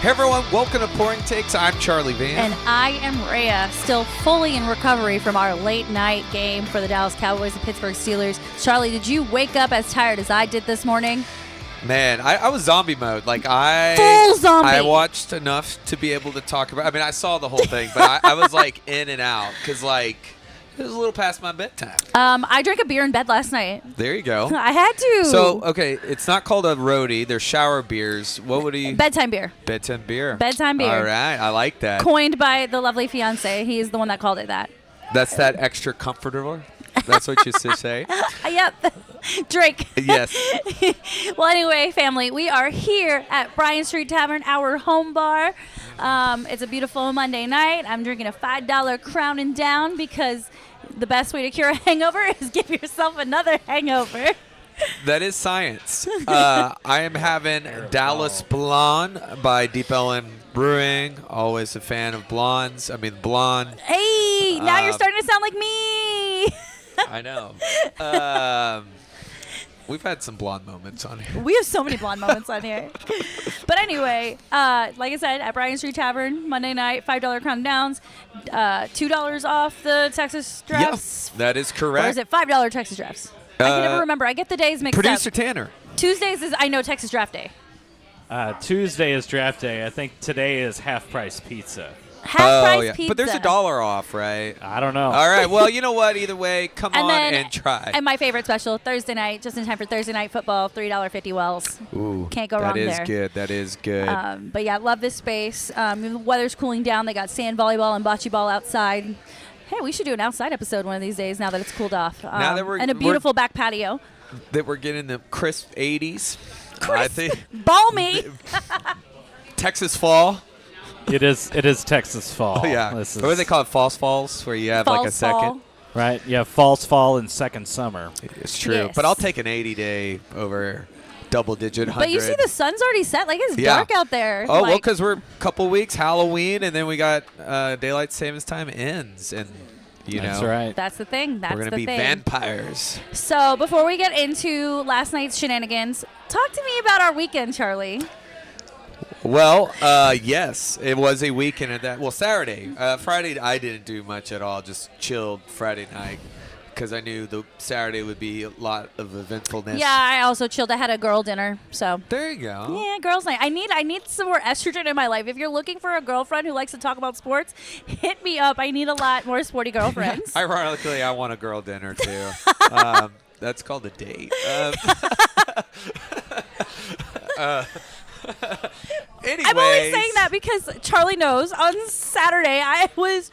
Hey everyone, welcome to Pouring Takes. I'm Charlie Van. And I am Rayya, still fully in recovery from our late night game for the Dallas Cowboys and Pittsburgh Steelers. Charlie, did you wake up as tired as I did this morning? Man, I was zombie mode. Full zombie. I watched enough to be able to talk about. I mean, I saw the whole thing, but I was in and out because it was a little past my bedtime. I drank a beer in bed last night. There you go. I had to. So, okay, it's not called a roadie. They're shower beers. What would he? Bedtime beer. Bedtime beer. Bedtime beer. All right, I like that. Coined by the lovely fiance. He is the one that called it that. That's that extra comfortable. That's what you should say. Yep. Drink. Yes. Well, anyway, family, we are here at Bryan Street Tavern, our home bar. It's a beautiful Monday night. I'm drinking a $5 Crown and Down because the best way to cure a hangover is give yourself another hangover. That is science. I am having Dallas Blonde by Deep Ellum Brewing. Always a fan of blondes. I mean, blonde. Hey, now you're starting to sound like me. I know. We've had some blonde moments on here. We have so many blonde moments on here. But anyway, like I said, at Bryan Street Tavern, Monday night, $5 Crown Downs, $2 off the Texas drafts. Yeah, that is correct. Or is it $5 Texas drafts? I can never remember. I get the days mixed Producer up. Tanner. Tuesdays is, I know, Texas draft day. Tuesday is draft day. I think today is half-price pizza. Half-price pizza. But there's $1 off, right? I don't know. All right. Well, you know what? Either way, come on and try. And my favorite special, Thursday night, just in time for Thursday night football, $3.50 Wells. Ooh, can't go wrong there. That is good. That is good. But yeah, love this space. The weather's cooling down. They got sand volleyball and bocce ball outside. Hey, we should do an outside episode one of these days now that it's cooled off. And a beautiful back patio. That we're getting the crisp 80s. I think. Balmy. Texas fall. It is Texas fall. Oh, yeah. What do they call it? False falls, where you have false a second. fall. Right. Yeah. False fall and second summer. It's true. Yes. But I'll take an 80-day over double-digit 100. But you see the sun's already set. It's dark out there. Oh, well, because we're a couple weeks, Halloween, and then we got daylight savings time ends. And, That's right. That's the thing. That's we're going to be vampires. So before we get into last night's shenanigans, talk to me about our weekend, Charlie. Well, yes, it was a weekend at that. Well, Saturday. Friday, I didn't do much at all. Just chilled Friday night because I knew the Saturday would be a lot of eventfulness. Yeah, I also chilled. I had a girl dinner, so. There you go. Yeah, girls' night. I need some more estrogen in my life. If you're looking for a girlfriend who likes to talk about sports, hit me up. I need a lot more sporty girlfriends. Ironically, I want a girl dinner, too. That's called a date. Anyways. I'm only saying that because Charlie knows on Saturday I was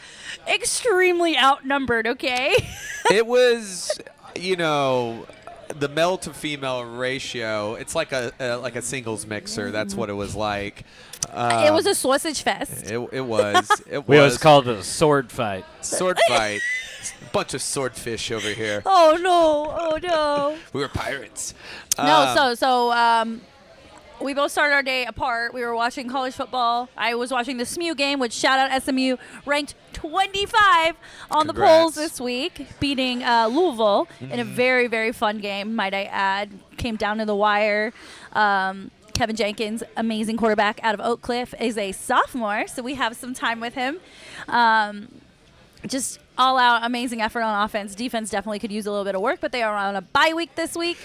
extremely outnumbered, okay? It was, the male to female ratio. It's like a singles mixer. That's what it was like. It was a sausage fest. It was. We always called it a sword fight. Sword fight. Bunch of swordfish over here. Oh no. We were pirates. We both started our day apart. We were watching college football. I was watching the SMU game, which shout out SMU, ranked 25 on the polls this week, beating Louisville in a very, very fun game, might I add. Came down to the wire. Kevin Jenkins, amazing quarterback out of Oak Cliff, is a sophomore, so we have some time with him. Just all-out amazing effort on offense. Defense definitely could use a little bit of work, but they are on a bye week this week.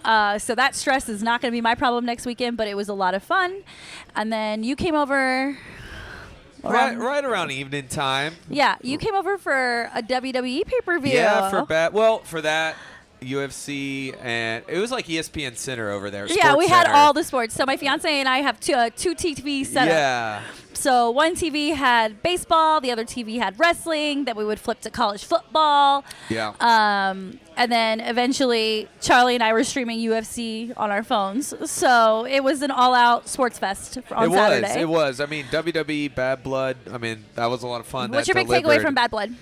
So that stress is not going to be my problem next weekend, but it was a lot of fun. And then you came over... Right around evening time. Yeah, you came over for a WWE pay-per-view. Yeah, for that... UFC, and it was like ESPN Center over there. Yeah, we had all the sports. So my fiance and I have two TV set up. Yeah. So one TV had baseball, the other TV had wrestling, then we would flip to college football. Yeah. And then eventually Charlie and I were streaming UFC on our phones. So it was an all-out sports fest on Saturday. It was. I mean, WWE, Bad Blood. I mean, that was a lot of fun. What's your big takeaway from Bad Blood?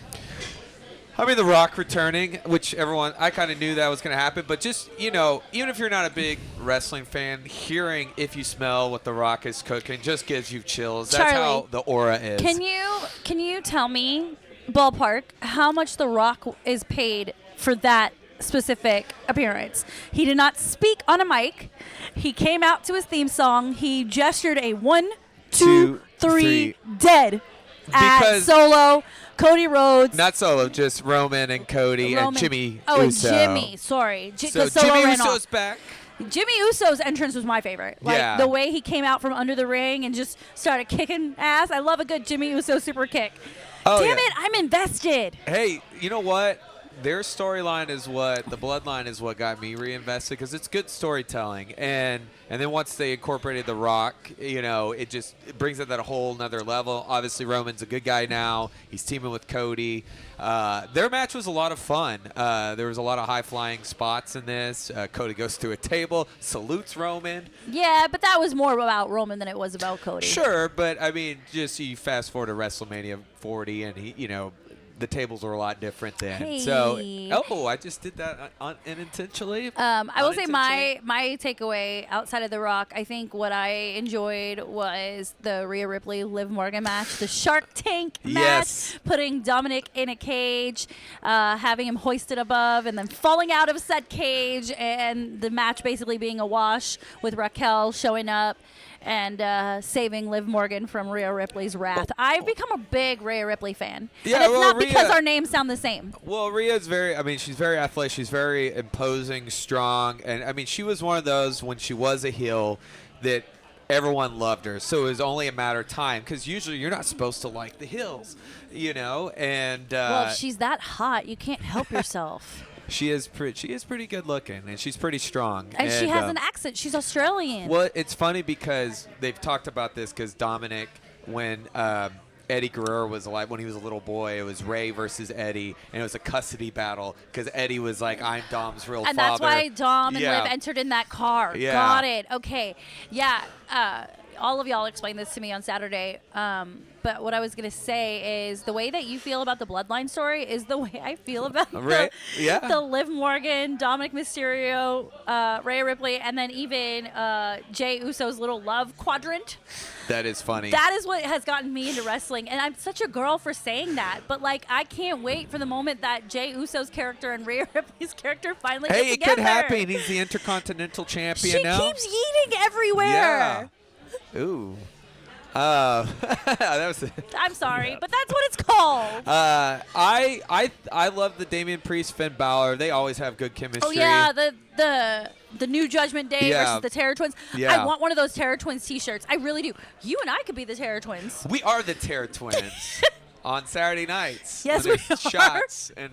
I mean, The Rock returning, which I kind of knew that was going to happen. But just, even if you're not a big wrestling fan, hearing If You Smell What The Rock Is Cooking just gives you chills. That's Charlie, how the aura is. Can you tell me, ballpark, how much The Rock is paid for that specific appearance? He did not speak on a mic. He came out to his theme song. He gestured a 1, 2, 3, dead. At Because- Solo, Cody Rhodes. Not Solo, just Roman and Cody and Jimmy Uso. And Jimmy. Sorry. So 'cause Solo Jimmy ran Uso's off. back. Jimmy Uso's entrance was my favorite. Like, Yeah. the way he came out from under the ring and just started kicking ass. I love a good Jimmy Uso super kick. Oh, Damn yeah. it, I'm invested. Hey, you know what? Their storyline is the bloodline is what got me reinvested because it's good storytelling. And then once they incorporated The Rock, it brings it at a whole nother level. Obviously, Roman's a good guy now. He's teaming with Cody. Their match was a lot of fun. There was a lot of high-flying spots in this. Cody goes through a table, salutes Roman. Yeah, but that was more about Roman than it was about Cody. Sure, but I mean, just you fast forward to WrestleMania 40, and the tables were a lot different then. Hey. So, I just did that unintentionally. I will say Unintentionally. my takeaway outside of The Rock, I think what I enjoyed was the Rhea Ripley Liv Morgan match, the Shark Tank Yes. match, putting Dominic in a cage, having him hoisted above, and then falling out of said cage, and the match basically being a wash with Raquel showing up and saving Liv Morgan from Rhea Ripley's wrath. I've become a big Rhea Ripley fan. Yeah, and it's well, not because Rhea- our names sound the same. Well, Rhea's she's very athletic. She's very imposing, strong. And, I mean, she was one of those when she was a heel that everyone loved her. So it was only a matter of time because usually you're not supposed to like the heels, And Well, if she's that hot, you can't help yourself. she is pretty good looking, and she's pretty strong. And she has an accent. She's Australian. Well, it's funny because they've talked about this because Dominic, when Eddie Guerrero was alive, when he was a little boy, it was Ray versus Eddie, and it was a custody battle because Eddie was like, I'm Dom's real and father. that's why Dom and Yeah. Liv entered in that car. Yeah. Got it. Okay. Yeah. All of y'all explained this to me on Saturday. But what I was going to say is the way that you feel about the Bloodline story is the way I feel about Right. Yeah. the Liv Morgan, Dominic Mysterio, Rhea Ripley, and then even Jey Uso's little love quadrant. That is funny. That is what has gotten me into wrestling, and I'm such a girl for saying that. But like, I can't wait for the moment that Jey Uso's character and Rhea Ripley's character finally get Hey, it together. could happen. He's the Intercontinental Champion She now. keeps yeeting everywhere. Yeah. Ooh. That was. I'm sorry, but that's what it's called. I love the Damian Priest, Finn Balor. They always have good chemistry. Oh yeah, the new Judgment Day Yeah. versus the Terror Twins. Yeah. I want one of those Terror Twins T-shirts. I really do. You and I could be the Terror Twins. We are the Terror Twins on Saturday nights. Yes, when we there's are. Shots and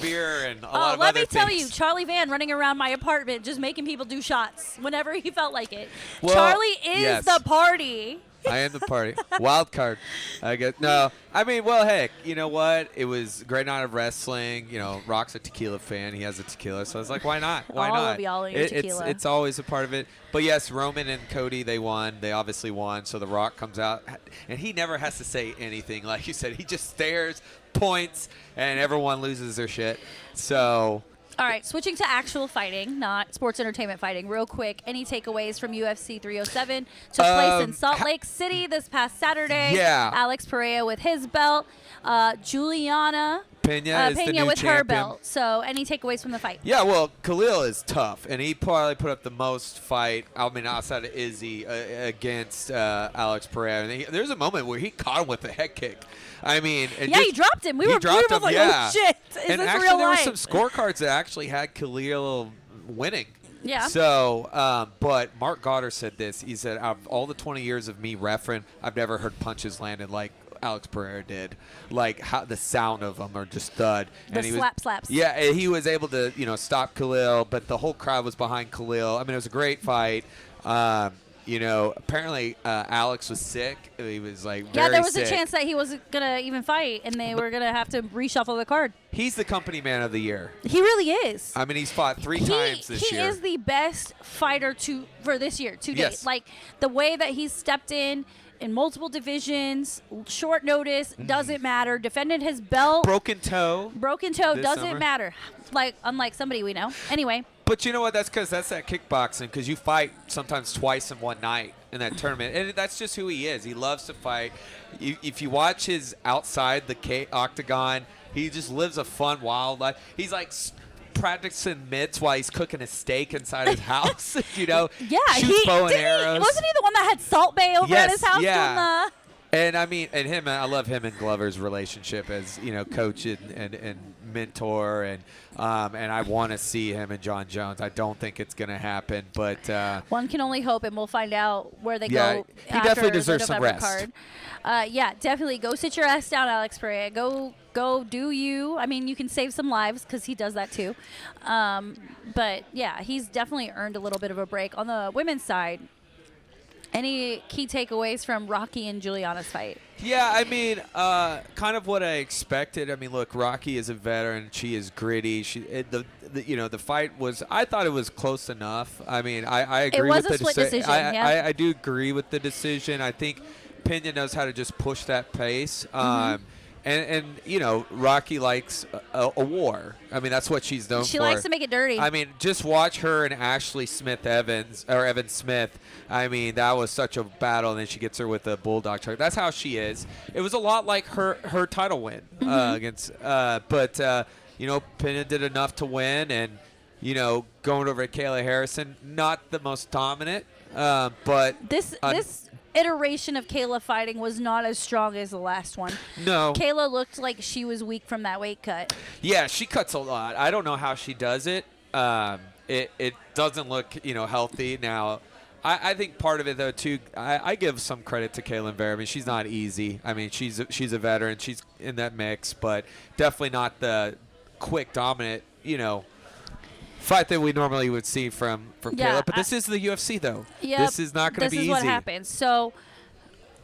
beer and a lot of let other me tell things. you, Charlie Van running around my apartment just making people do shots whenever he felt like it. Well, Charlie is yes. the party. I am the party. Wild card. I guess. No. I mean, well, heck, you know what? It was a great night of wrestling. Rock's a tequila fan. He has a tequila. So I was like, why not? Why All not? of y'all and your tequila. It's always a part of it. But, yes, Roman and Cody, they won. They obviously won. So The Rock comes out. And he never has to say anything. Like you said, he just stares, points, and everyone loses their shit. So... All right, switching to actual fighting, not sports entertainment fighting, real quick. Any takeaways from UFC 307? Took place in Salt Lake City this past Saturday. Yeah. Alex Pereira with his belt. Juliana Pena is the new with her champion. belt. So, any takeaways from the fight? Yeah, well, Khalil is tough, and he probably put up the most fight, outside of Izzy, against Alex Pereira. And there's a moment where he caught him with a head kick. I mean, He dropped him. We were dropped both him, like, yeah. oh, shit. Is and this actually, real there life? were some scorecards that actually had Khalil winning. Yeah. So, but Mark Goddard said this. He said, out of all the 20 years of me refereeing, I've never heard punches landed like Alex Pereira did. Like, how the sound of them are just thud. The slaps. Yeah, and he was able to, stop Khalil, but the whole crowd was behind Khalil. I mean, it was a great fight. Apparently Alex was sick. He was like very Yeah, there was sick. a chance that he wasn't going to even fight, and they were going to have to reshuffle the card. He's the company man of the year. He really is. I mean, he's fought three times this year. He is the best fighter for this year, to date. Yes. Like, the way that he's stepped in multiple divisions, short notice, doesn't matter. Defended his belt. Broken toe. Broken toe, this doesn't summer. matter. Like, unlike somebody we know. Anyway. But you know what? That's because that's that kickboxing, because you fight sometimes twice in one night in that tournament. And that's just who he is. He loves to fight. If you watch his outside the octagon, he just lives a fun, wild life. He's like practicing mitts while he's cooking a steak inside his house. Yeah, shoots bow and arrows. Wasn't he the one that had Salt Bay over at his house? Yeah. And I mean, I love him and Glover's relationship as coach and mentor, and I want to see him and John Jones. I don't think it's going to happen, but one can only hope, and we'll find out where they go. He definitely deserves some rest. Card. Definitely go sit your ass down, Alex Pereira. Go do you. I mean, you can save some lives because he does that too. But yeah, he's definitely earned a little bit of a break. On the women's side, any key takeaways from Rocky and Juliana's fight? Yeah, I mean, kind of what I expected. I mean, look, Rocky is a veteran. She is gritty. The fight was. I thought it was close enough. I mean, I agree with the split decision. I do agree with the decision. I think Pena knows how to just push that pace. And Rocky likes a war. I mean, that's what she's known for. She likes to make it dirty. I mean, just watch her and Ashley Evan Smith. I mean, that was such a battle, and then she gets her with a bulldog choke. That's how she is. It was a lot like her title win against. But Pena did enough to win, and going over at Kayla Harrison, not the most dominant, but this iteration of Kayla fighting was not as strong as the last one. No. Kayla looked like she was weak from that weight cut. Yeah, she cuts a lot. I don't know how she does it. It doesn't look, healthy. Now, I think part of it, though, too, I give some credit to Kaylin Vera. I mean, she's not easy. I mean, she's a veteran. She's in that mix, but definitely not the quick, dominant, fight that we normally would see from Kayla. But this is the UFC, though. Yep, this is not going to be easy. This is what happens. So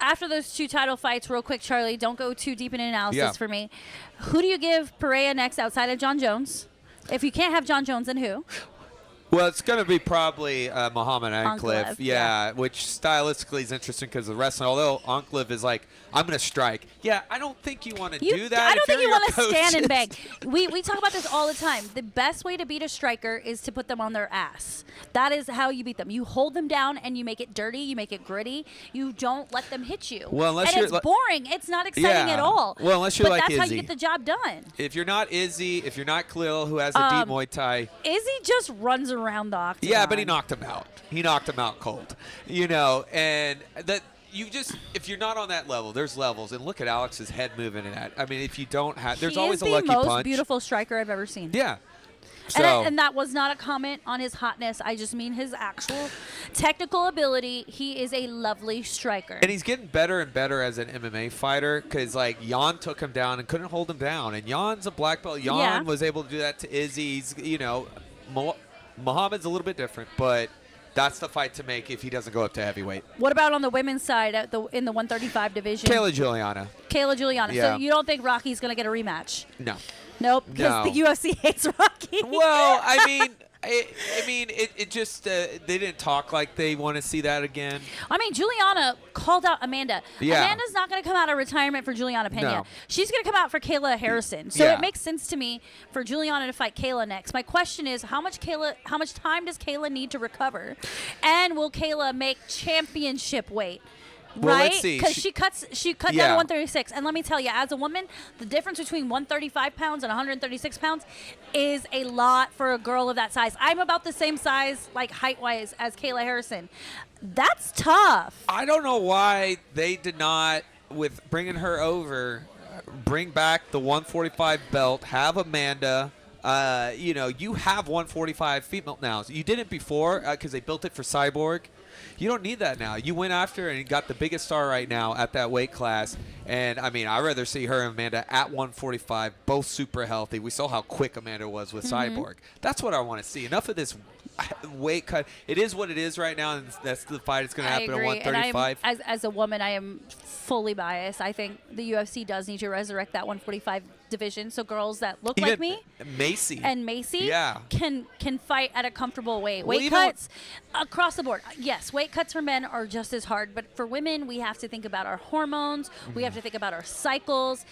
after those two title fights, real quick, Charlie, don't go too deep in analysis for me. Who do you give Pereira next outside of John Jones? If you can't have John Jones, then who? Well, it's going to be probably Muhammad Anklev, yeah, which stylistically is interesting because the wrestling, although Anklev is like, I'm going to strike. Yeah, I don't think you want to do that. I don't think you want to stand and beg. We talk about this all the time. The best way to beat a striker is to put them on their ass. That is how you beat them. You hold them down and you make it dirty. You make it gritty. You don't let them hit you. Well, and it's boring. It's not exciting at all. Well, unless you're like Izzy. But that's how you get the job done. If you're not Izzy, if you're not Khalil, who has a deep Muay Thai. Izzy just runs around the octagon. Yeah, but he knocked him out. He knocked him out cold. And that you just, if you're not on that level, there's levels. And look at Alex's head moving in that. I mean, if you don't have, there's always a lucky punch. He is the most beautiful striker I've ever seen. Yeah. So, and that was not a comment on his hotness. I just mean his actual technical ability. He is a lovely striker. And he's getting better and better as an MMA fighter because, like, Jan took him down and couldn't hold him down. And Jan's a black belt. Jan was able to do that to Izzy. He's, Muhammad's a little bit different, but that's the fight to make if he doesn't go up to heavyweight. What about on the women's side in the 135 division? Kayla Juliana. Yeah. So you don't think Rocky's going to get a rematch? No. Nope, because the UFC hates Rocky. Well, I mean, it just they didn't talk like they want to see that again. I mean, Juliana called out Amanda. Yeah. Amanda's not going to come out of retirement for Juliana Pena. No. She's going to come out for Kayla Harrison. So it makes sense to me for Juliana to fight Kayla next. My question is, how much time does Kayla need to recover? And will Kayla make championship weight? Well, right? let's see. Because she cut down to 136. And let me tell you, as a woman, the difference between 135 pounds and 136 pounds is a lot for a girl of that size. I'm about the same size, like height-wise, as Kayla Harrison. That's tough. I don't know why they did not, with bringing her over, bring back the 145 belt, have Amanda. You have 145 female now. So you didn't before because they built it for Cyborg. You don't need that now. You went after and got the biggest star right now at that weight class. And, I mean, I'd rather see her and Amanda at 145, both super healthy. We saw how quick Amanda was with Cyborg. That's what I want to see. Enough of this weight cut. It is what it is right now, and that's the fight. It's going to happen at 135. And as a woman, I am fully biased. I think the UFC does need to resurrect that 145 division so girls that look like me Macy can fight at a comfortable weight. Weight cuts across the board. Yes, weight cuts for men are just as hard, but for women, we have to think about our hormones. We have to think about our cycles.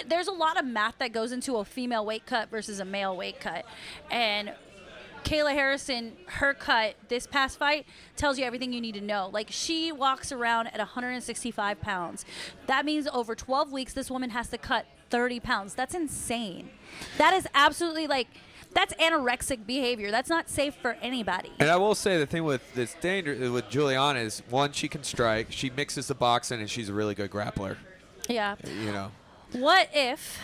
There's a lot of math that goes into a female weight cut versus a male weight cut. And Kayla Harrison, her cut this past fight tells you everything you need to know. Like, she walks around at 165 pounds. That means over 12 weeks, this woman has to cut 30 pounds. That's insane. That is absolutely, like, That's anorexic behavior. That's not safe for anybody. And I will say the thing with this danger with Juliana is, one, she can strike. She mixes the boxing, and she's a really good grappler. Yeah. You know. What if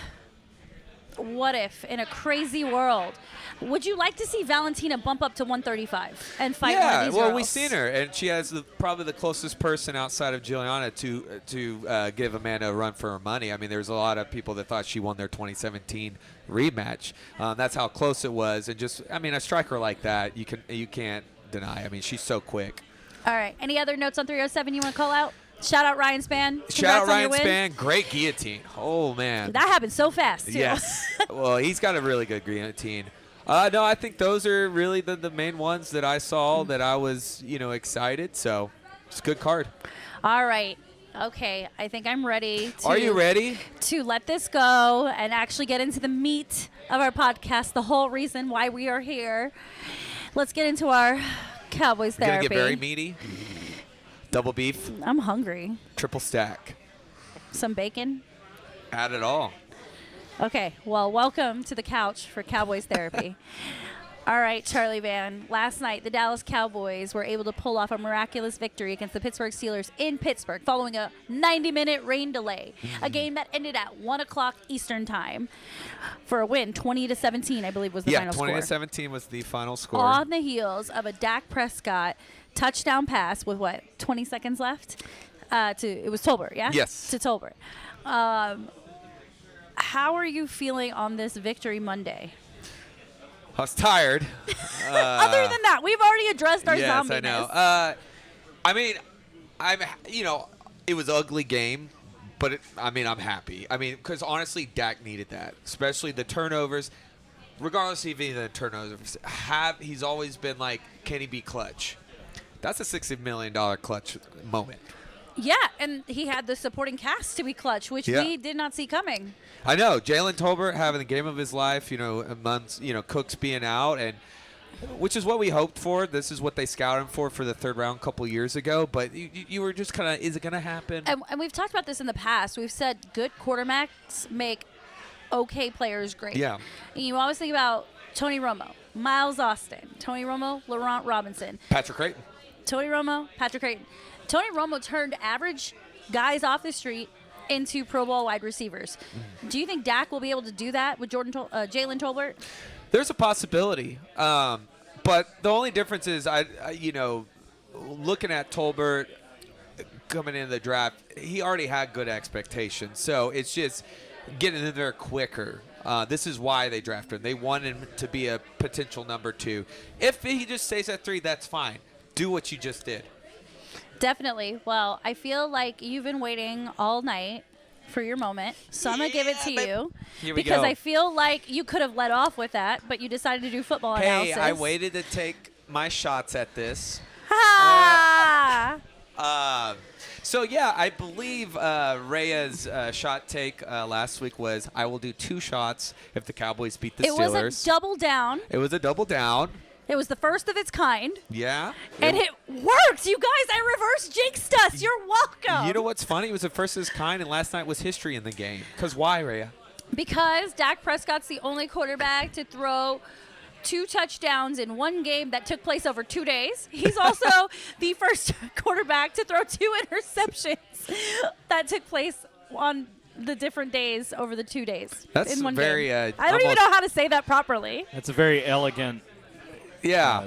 in a crazy world, would you like to see Valentina bump up to 135 and fight one of these well, girls? we've seen her, and she has probably the closest person outside of Juliana to give Amanda a run for her money. I mean, there's a lot of people that thought she won their 2017 rematch. That's how close it was, and a striker like that, you can't deny. I mean, she's so quick. All right. Any other notes on 307 you want to call out? Shout out Ryan Spann. Shout out Ryan Spann. Great guillotine. Oh, man. That happened so fast, too. Yes. Well, he's got a really good guillotine. No, I think those are really the main ones that I saw that I was, excited. So it's a good card. All right. Okay. I think I'm ready. Are you ready? To let this go and actually get into the meat of our podcast, the whole reason why we are here. Let's get into our Cowboys therapy. Gonna get very meaty. Double beef. I'm hungry. Triple stack. Some bacon. Add it all. Okay, well, welcome to the couch for Cowboys therapy. All right, Charlie Van. Last night, the Dallas Cowboys were able to pull off a miraculous victory against the Pittsburgh Steelers in Pittsburgh following a 90-minute rain delay, a game that ended at 1 o'clock Eastern time for a win. 20-17, I believe, was the final score. Yeah, 20-17 was the final score. On the heels of a Dak Prescott touchdown pass with, 20 seconds left? It was Tolbert, yeah? Yes. To Tolbert. How are you feeling on this victory Monday? I was tired. Other than that, we've already addressed our zombiness. Yes, I know. It was an ugly game, but I'm happy. Because honestly, Dak needed that, especially the turnovers. Regardless of even the turnovers, he's always been like, can he be clutch? That's a $60 million clutch moment. Yeah, and he had the supporting cast to be clutch, which we did not see coming. I know. Jalen Tolbert having the game of his life, months, Cooks being out, and which is what we hoped for. This is what they scouted him for the third round a couple years ago. But you were just kind of, is it going to happen? And we've talked about this in the past. We've said good quarterbacks make okay players great. Yeah. And you always think about Tony Romo, Miles Austin, Tony Romo, Laurent Robinson. Patrick Creighton. Tony Romo, Patrick Creighton. Tony Romo turned average guys off the street into Pro Bowl wide receivers. Do you think Dak will be able to do that with Jalen Tolbert? There's a possibility. But the only difference is, looking at Tolbert coming in the draft, he already had good expectations. So it's just getting in there quicker. This is why they drafted him. They want him to be a potential number 2. If he just stays at 3, that's fine. Do what you just did. Definitely. Well, I feel like you've been waiting all night for your moment, so I'm going to give it to you. Here we because go. I feel like you could have let off with that, but you decided to do football analysis. Hey, I waited to take my shots at this. Ha! So, yeah, I believe Rayya's shot take last week was, I will do 2 shots if the Cowboys beat the Steelers. It was a double down. It was a double down. It was the first of its kind. Yeah. And it worked. You guys, I reverse jinxed us. You're welcome. You know what's funny? It was the first of its kind, and last night was history in the game. Because why, Rayya? Because Dak Prescott's the only quarterback to throw 2 touchdowns in one game that took place over 2 days. He's also the first quarterback to throw 2 interceptions that took place on the different days over the 2 days. That's in one very. game. I don't even know how to say that properly. That's a very elegant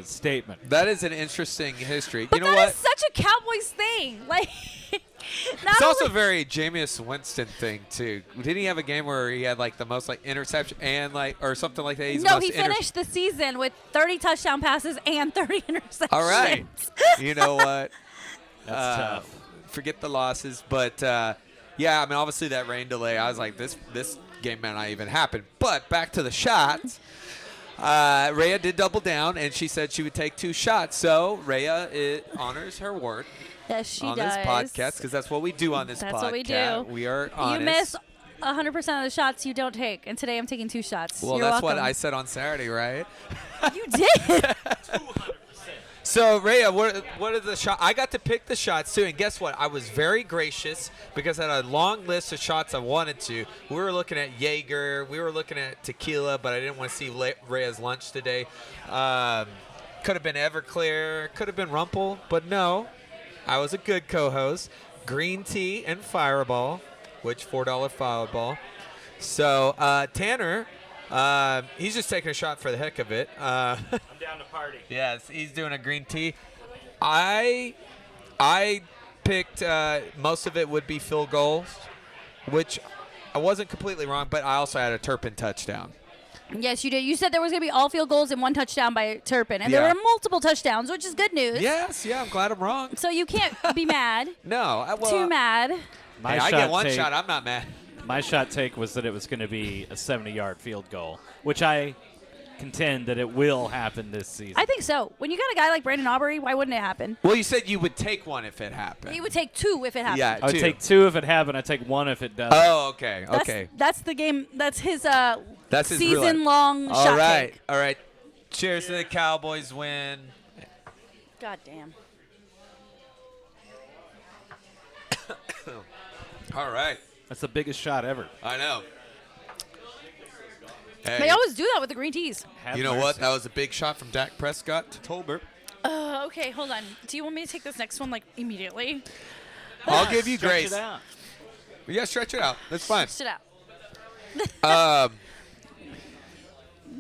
statement. That is an interesting history. But you know that what? is such a Cowboys thing. Like, it's also a very Jameis Winston thing too. Didn't he have a game where he had the most interception and or something like that? He's no, he finished the season with 30 touchdown passes and 30 interceptions. All right. You know what? That's tough. Forget the losses, but obviously that rain delay. I was like, this game might not even happen. But back to the shots. Rayya did double down, and she said she would take 2 shots. So Rayya honors her word. Yes, she on does. this podcast, because that's what we do on this podcast. That's what we do. We are honest. You miss 100% of the shots you don't take, and today I'm taking 2 shots. Well, You're that's welcome. what I said on Saturday, right? You did. 200%. So, Rayya, what are the shots? I got to pick the shots, too, and guess what? I was very gracious because I had a long list of shots I wanted to. We were looking at Jaeger. We were looking at tequila, but I didn't want to see Rayya's lunch today. Could have been Everclear. Could have been Rumple, but no. I was a good co-host. Green tea and Fireball, which $4 Fireball. So, Tanner, he's just taking a shot for the heck of it. I'm down to party. Yes, he's doing a green tea. I picked most of it would be field goals, which I wasn't completely wrong, but I also had a Turpin touchdown. Yes, you did. You said there was going to be all field goals and 1 touchdown by Turpin, and Yeah. there were multiple touchdowns, which is good news. Yes, yeah, I'm glad I'm wrong. So you can't be mad. No, Too mad. My I shot get one take, shot. I'm not mad. My shot take was that it was going to be a 70-yard field goal, which I contend that it will happen this season. I think so. When you got a guy like Brandon Aubrey, why wouldn't it happen? Well, you said you would take one if it happened. He would take 2 if it happened. Yeah, I would 2. take 2 if it happened. I'd take 1 if it doesn't. Oh, okay, That's, okay. That's the game. That's his That's his roulette. season-long All shot right, take. all right. Cheers to the Cowboys win. God damn. All right. That's the biggest shot ever. I know. Hey, They always do that with the green teas. Have you know what? mercy. That was a big shot from Dak Prescott to Tolbert. Okay, hold on. Do you want me to take this next one, like, immediately? I'll give you Stretch grace. it out. Yeah, stretch it out. That's fine. Sit out.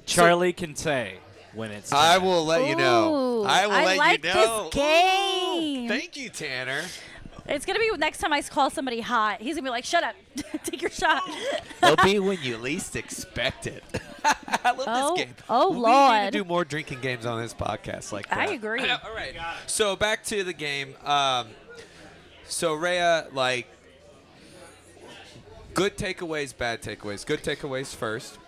Charlie can say when it's I time. will let you know. Ooh, I will I let like you know. this game. Ooh, thank you, Tanner. It's going to be next time I call somebody hot. He's going to be like, shut up. Take your shot. It'll be when you least expect it. I love this game. Oh, we need Lord. to do more drinking games on this podcast like that. I agree. All right. So back to the game. So Rayya, like, good takeaways, bad takeaways. Good takeaways first.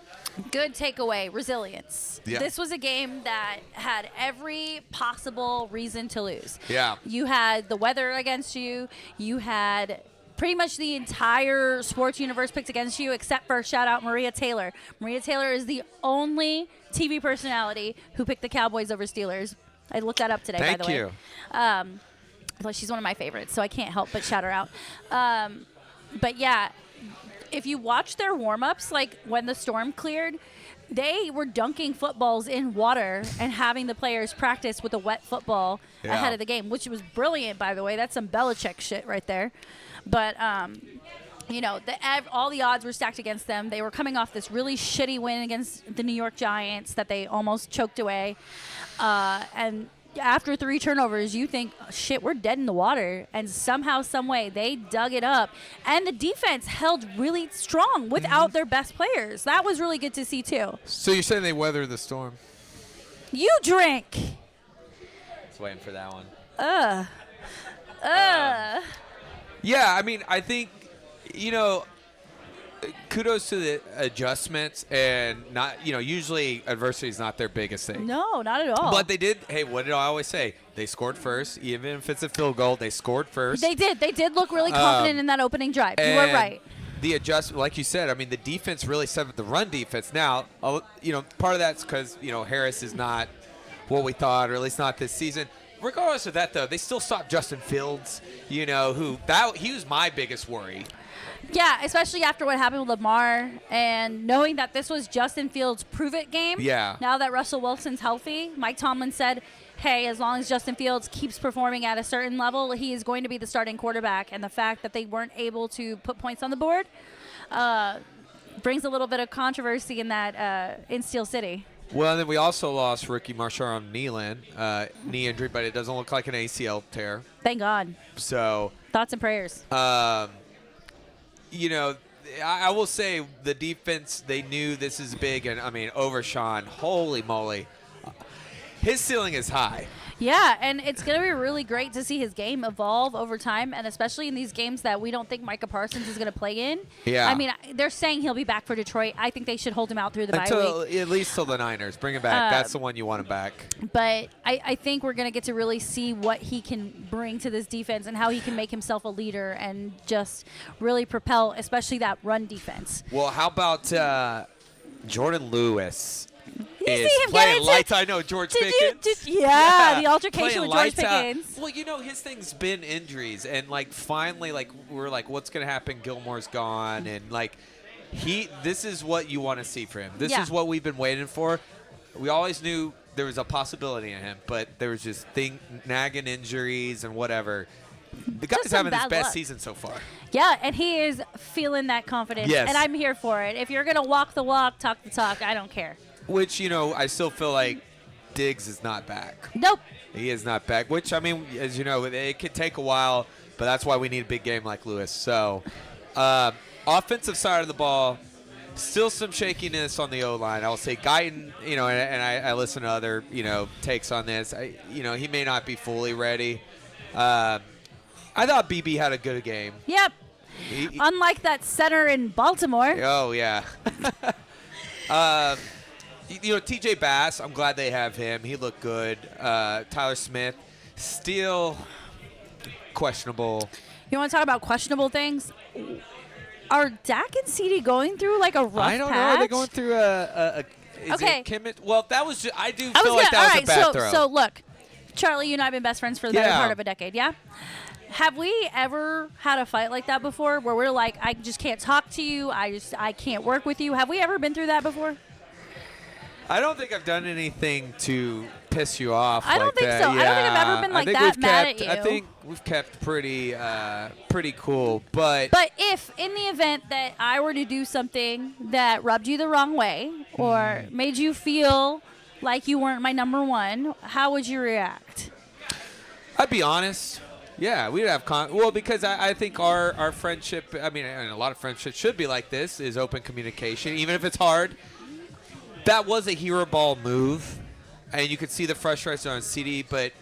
Good takeaway, resilience. Yeah. This was a game that had every possible reason to lose. Yeah. You had the weather against you. You had pretty much the entire sports universe picked against you, except for, shout out, Maria Taylor. Maria Taylor is the only TV personality who picked the Cowboys over Steelers. I looked that up today, by the way. Thank you. Well, she's one of my favorites, so I can't help but shout her out. But yeah, if you watch their warm-ups, like when the storm cleared, they were dunking footballs in water and having the players practice with a wet football ahead of the game, which was brilliant, by the way. That's some Belichick shit right there. But, you know, all the odds were stacked against them. They were coming off this really shitty win against the New York Giants that they almost choked away. And after 3 turnovers, you think, oh, shit, we're dead in the water. And somehow, some way, they dug it up. And the defense held really strong without their best players. That was really good to see, too. So you're saying they weathered the storm? You drink. Just waiting for that one. Yeah, I mean, I think, you know, kudos to the adjustments and not, you know, usually adversity is not their biggest thing. No, not at all. But they did, hey, what did I always say? They scored first. Even if it's a field goal, they scored first. They did. They did look really confident in that opening drive. You were And right. The adjustment, like you said, I mean, the defense really set up the run defense. Now, you know, part of that's because, you know, Harris is not what we thought, or at least not this season. Regardless of that, though, they still stopped Justin Fields, you know, he was my biggest worry. Yeah, especially after what happened with Lamar and knowing that this was Justin Fields' prove-it game. Yeah. Now that Russell Wilson's healthy, Mike Tomlin said, hey, as long as Justin Fields keeps performing at a certain level, he is going to be the starting quarterback. And the fact that they weren't able to put points on the board brings a little bit of controversy in that in Steel City. Well, and then we also lost rookie Marshawn Kneeland, knee injury, but it doesn't look like an ACL tear. Thank God. So, Thoughts and prayers. you know, I will say the defense, they knew this is big. And, I mean, Overshawn, holy moly. His ceiling is high. Yeah, and it's going to be really great to see his game evolve over time, and especially in these games that we don't think Micah Parsons is going to play in. Yeah. I mean, they're saying he'll be back for Detroit. I think they should hold him out through the bye week. At least till the Niners. Bring him back. That's the one you want him back. But I think we're going to get to really see what he can bring to this defense and how he can make himself a leader and just really propel, especially that run defense. Well, how about Jordan Lewis? Yeah, is see him playing get into? lights. I know George Did Pickens. you? Yeah, the altercation playing with George lights out. Pickens. Well, his thing's been injuries, and finally, we're like, what's gonna happen? Gilmore's gone, and this is what you want to see for him. This is what we've been waiting for. We always knew there was a possibility in him, but there was just nagging injuries and whatever. The guy's having his best season so far. Yeah, and he is feeling that confidence, Yes. and I'm here for it. If you're going to walk the walk, talk the talk, I don't care. Which, I still feel like Diggs is not back. Nope. He is not back, which, as you know, it could take a while, but that's why we need a big game like Lewis. So, offensive side of the ball, still some shakiness on the O-line. I will say Guyton, and I listen to other, takes on this. He may not be fully ready. I thought BB had a good game. Yep. Unlike that center in Baltimore. Oh, yeah. TJ Bass, I'm glad they have him. He looked good. Tyler Smith, still questionable. You want to talk about questionable things? Are Dak and CD going through a rough patch? I don't know. Are they going through okay. Well, that was just, I do feel like that was a bad throw. So, look, Charlie, you and I have been best friends for the better part of a decade, yeah? Have we ever had a fight like that before where we're like, I just can't talk to you, I can't work with you? Have we ever been through that before? I don't think I've done anything to piss you off. I don't think that. so. Yeah. I don't think I've ever been that mad at you. I think we've kept pretty cool. But if in the event that I were to do something that rubbed you the wrong way or made you feel like you weren't my number one, how would you react? I'd be honest. Yeah, we'd have because I think our friendship, and a lot of friendships should be like this, is open communication, even if it's hard. That was a hero ball move, and you could see the frustration on CD, but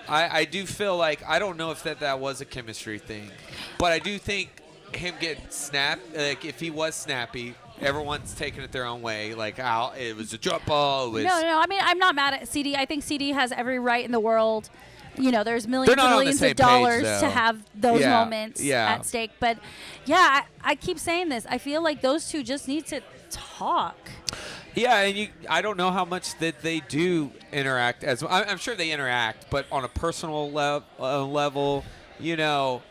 I do feel like, I don't know if that was a chemistry thing, but I do think him getting snapped, if he was snappy, everyone's taking it their own way. It was a jump ball. No, I'm not mad at CD. I think CD has every right in the world. There's millions and millions of dollars to have those moments at stake. But, yeah, I keep saying this. I feel like those two just need to talk. Yeah, and I don't know how much that they do interact. I'm sure they interact, but on a personal level, we got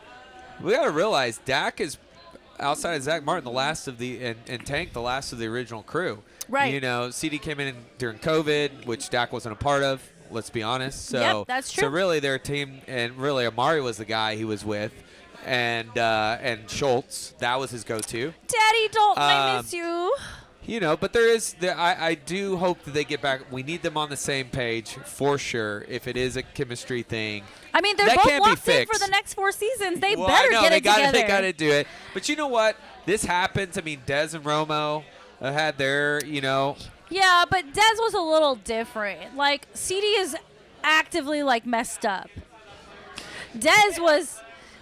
to realize Dak is, outside of Zach Martin, the last of and Tank, the last of the original crew. Right. CD came in during COVID, which Dak wasn't a part of. Let's be honest. So, yep, that's true. So really, their team, and really Amari was the guy he was with, and Schultz, that was his go-to. Daddy Dalton, I miss you. But I do hope that they get back. We need them on the same page for sure. If it is a chemistry thing, they're both locked in for the next 4 seasons. They better get it together. They got to do it. But you know what? This happens. Dez and Romo had their, Yeah, but Dez was a little different. CD is actively messed up. Dez was.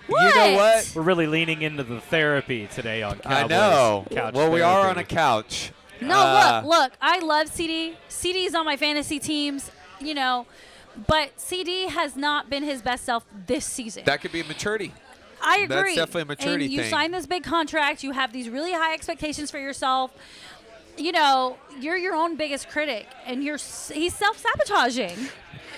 What? You know what? We're really leaning into the therapy today on Cowboys. I know. Couch well, we therapy. are on a couch. No, look. I love CD. CD's on my fantasy teams, but CD has not been his best self this season. That could be a maturity. I agree. That's definitely a maturity and you thing. sign this big contract. You have these really high expectations for yourself. You're your own biggest critic, and he's self-sabotaging.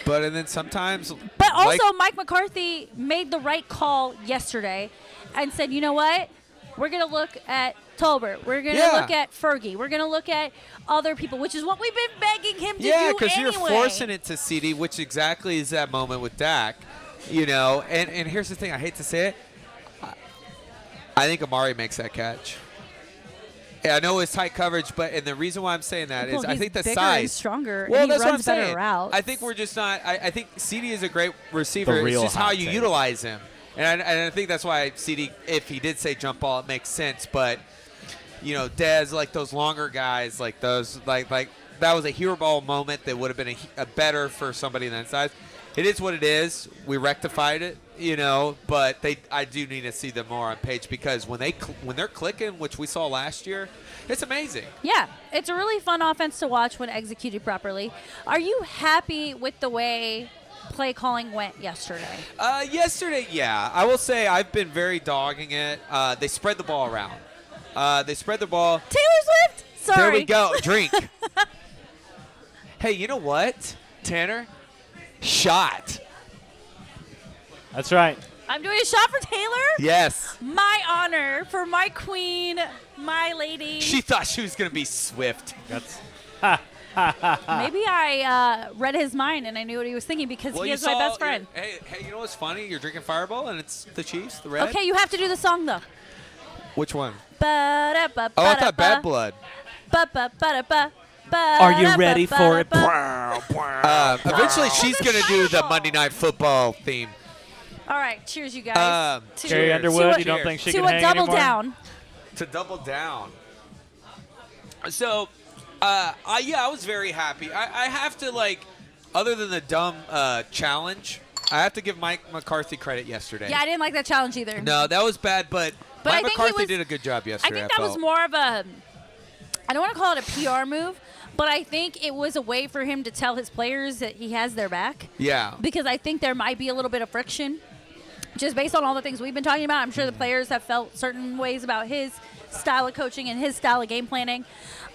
But and then sometimes. But also, Mike McCarthy made the right call yesterday, and said, you know what? We're gonna look at Tolbert. We're gonna look at Fergie. We're gonna look at other people, which is what we've been begging him to do anyway. Yeah, because you're forcing it to CD, which exactly is that moment with Dak. And here's the thing. I hate to say it. I think Amari makes that catch. I know it's tight coverage, and the reason why I'm saying that is I think the size. And stronger. Well, and he that's runs what I'm saying. better routes. I think we're just not. I think CD is a great receiver. It's just how you utilize him, and I think that's why CD, if he did say jump ball, it makes sense. But Dez, those longer guys, those, that was a hero ball moment that would have been a better for somebody in that size. It is what it is. We rectified it, but I do need to see them more on page, because when they're clicking, which we saw last year, it's amazing. Yeah, it's a really fun offense to watch when executed properly. Are you happy with the way play calling went yesterday? Yesterday, yeah. I will say I've been very dogging it. They spread the ball around. They spread the ball. Taylor Swift? Sorry. There we go. Drink. Hey, you know what, Tanner? Shot. That's right. I'm doing a shot for Taylor. Yes. My honor for my queen, my lady. She thought she was going to be swift. That's Maybe I read his mind and I knew what he was thinking because he is my best friend. Hey, you know what's funny? You're drinking Fireball and it's the Chiefs, the red. Okay, you have to do the song though. Which one? Ba-da-ba, Oh, I thought ba-da-ba, Bad Blood. ba-ba-ba-da-ba, Are you ready for it? ba-da-ba. Eventually, she's going to do the Monday Night Football theme. All right, cheers, you guys. Carrie Cheers. Underwood, To you don't Cheers. think she to can a hang double anymore? down. To double down. So, I was very happy. I have to, like, other than the dumb challenge, I have to give Mike McCarthy credit yesterday. Yeah, I didn't like that challenge either. No, that was bad, but But I Mike think he McCarthy was- did a good job I yesterday. think that was felt. more of a, I don't want to call it a PR move, but I think it was a way for him to tell his players that he has their back. Yeah. Because I think there might be a little bit of friction. Just based on all the things we've been talking about, I'm sure the players have felt certain ways about his style of coaching and his style of game planning.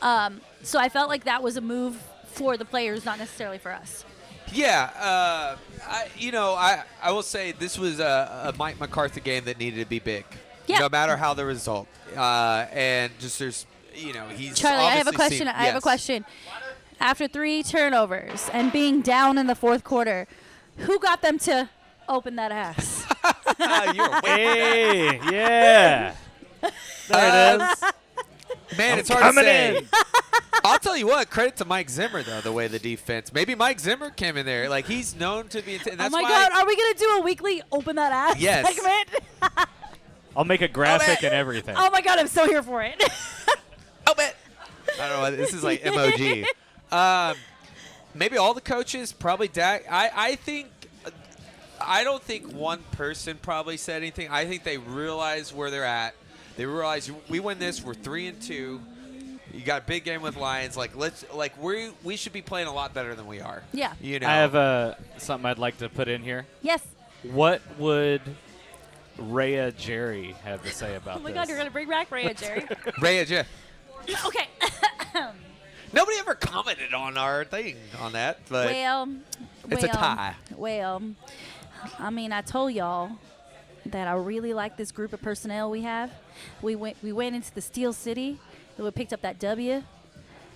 So I felt like that was a move for the players, not necessarily for us. Yeah. I will say this was a Mike McCarthy game that needed to be big. Yeah. No matter how the result. And just there's, he's Charlie, I have a obviously question. seen- I have a yes. question. After 3 turnovers and being down in the fourth quarter, who got them to open that ass? You were waiting. Hey, yeah. There it is. Man, it's hard to coming say. in. I'll tell you what. Credit to Mike Zimmer though. The way the defense. Maybe Mike Zimmer came in there. Like he's known to be. And Oh that's my why God, are we going to do a weekly open that ass Yes. segment? I'll make a graphic and everything. Oh my God, I'm so here for it. Oh man. I don't know. This is like MOG. Maybe all the coaches. Probably Dak. I think. I don't think one person probably said anything. I think they realize where they're at. They realize we win this. We're 3-2. You got a big game with Lions. We should be playing a lot better than we are. Yeah. You know. I have something I'd like to put in here. Yes. What would Rayya Jerry have to say about Oh my this? God, you're going to bring back Rayya, Jerry. Rayya, yeah. Okay. Nobody ever commented on our thing on that, but it's a tie. Well, I mean, I told y'all that I really like this group of personnel we have. We went into the Steel City. We picked up that W.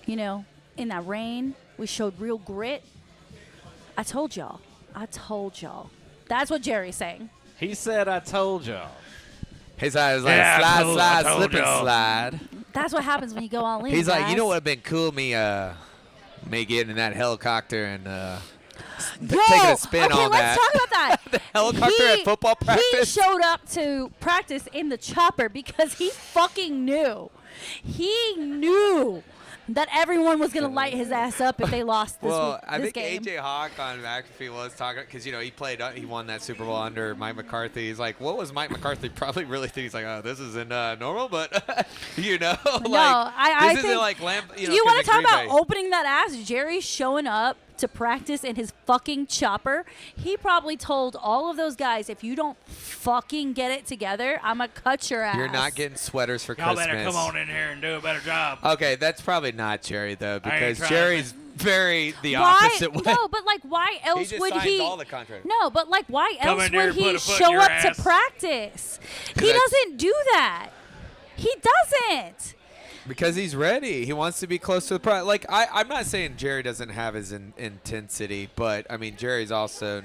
In that rain, we showed real grit. I told y'all. That's what Jerry's saying. He said, "I told y'all." His eyes like Yeah, I slide, told slip and y'all. slide. That's what happens when you go all in. He's like, guys. you know what would have been cool? Me getting in that helicopter and Yo, taking a spin okay, on let's that. talk about that. The helicopter at football He practice? showed up to practice in the chopper because he fucking knew. He knew that everyone was going to light his ass up if they lost this, Well, I this think game. AJ Hawk on McAfee was talking because he won that Super Bowl under Mike McCarthy. He's like, what was Mike McCarthy probably really think? He's like, oh, this isn't normal, but No, like I this think isn't like lamp. You want to talk about opening that ass? Jerry showing up to practice in his fucking chopper. He probably told all of those guys, if you don't fucking get it together, I'm going to cut your ass. You're not getting sweaters for Y'all Christmas. better come on in here and do a better job. Okay, that's probably not Jerry though, I ain't because trying Jerry's very the Why? opposite way. No, but like, why He else just would signs he? all the contracts. No, but like, why Come else in there would and put he a foot in show your up ass. to practice? He that's- doesn't do that. He doesn't. Because he's ready. He wants to be close to the pro. Like I'm not saying Jerry doesn't have his intensity, but I mean Jerry's also,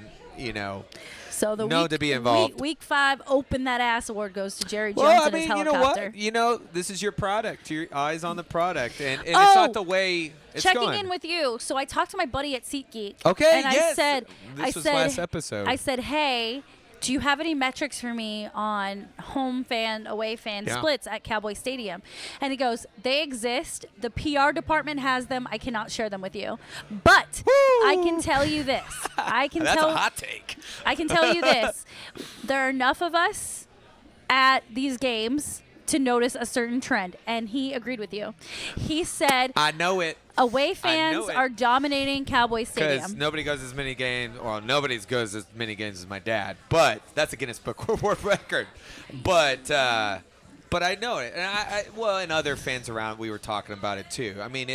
So the known week, to be involved. Week 5, open that ass award goes to Jerry Jones Well, I and his mean, you know helicopter. what? This is your product. Your eyes on the product, and it's Oh, not the way it's Checking going. in with you. So I talked to my buddy at SeatGeek. Okay, and yes. I said, This was last episode. I said, hey, do you have any metrics for me on home fan, away fan Yeah. splits at Cowboy Stadium? And he goes, they exist. The PR department has them. I cannot share them with you. But I can tell you this. That's a hot take. I can tell you this. There are enough of us at these games to notice a certain trend. And he agreed with you. He said I know it. away I fans know it. are dominating Cowboy Because Stadium. nobody goes as many games. Well, nobody goes as many games as my dad. But that's a Guinness Book World Record. But I know it, and and other fans around, we were talking about it too. I mean,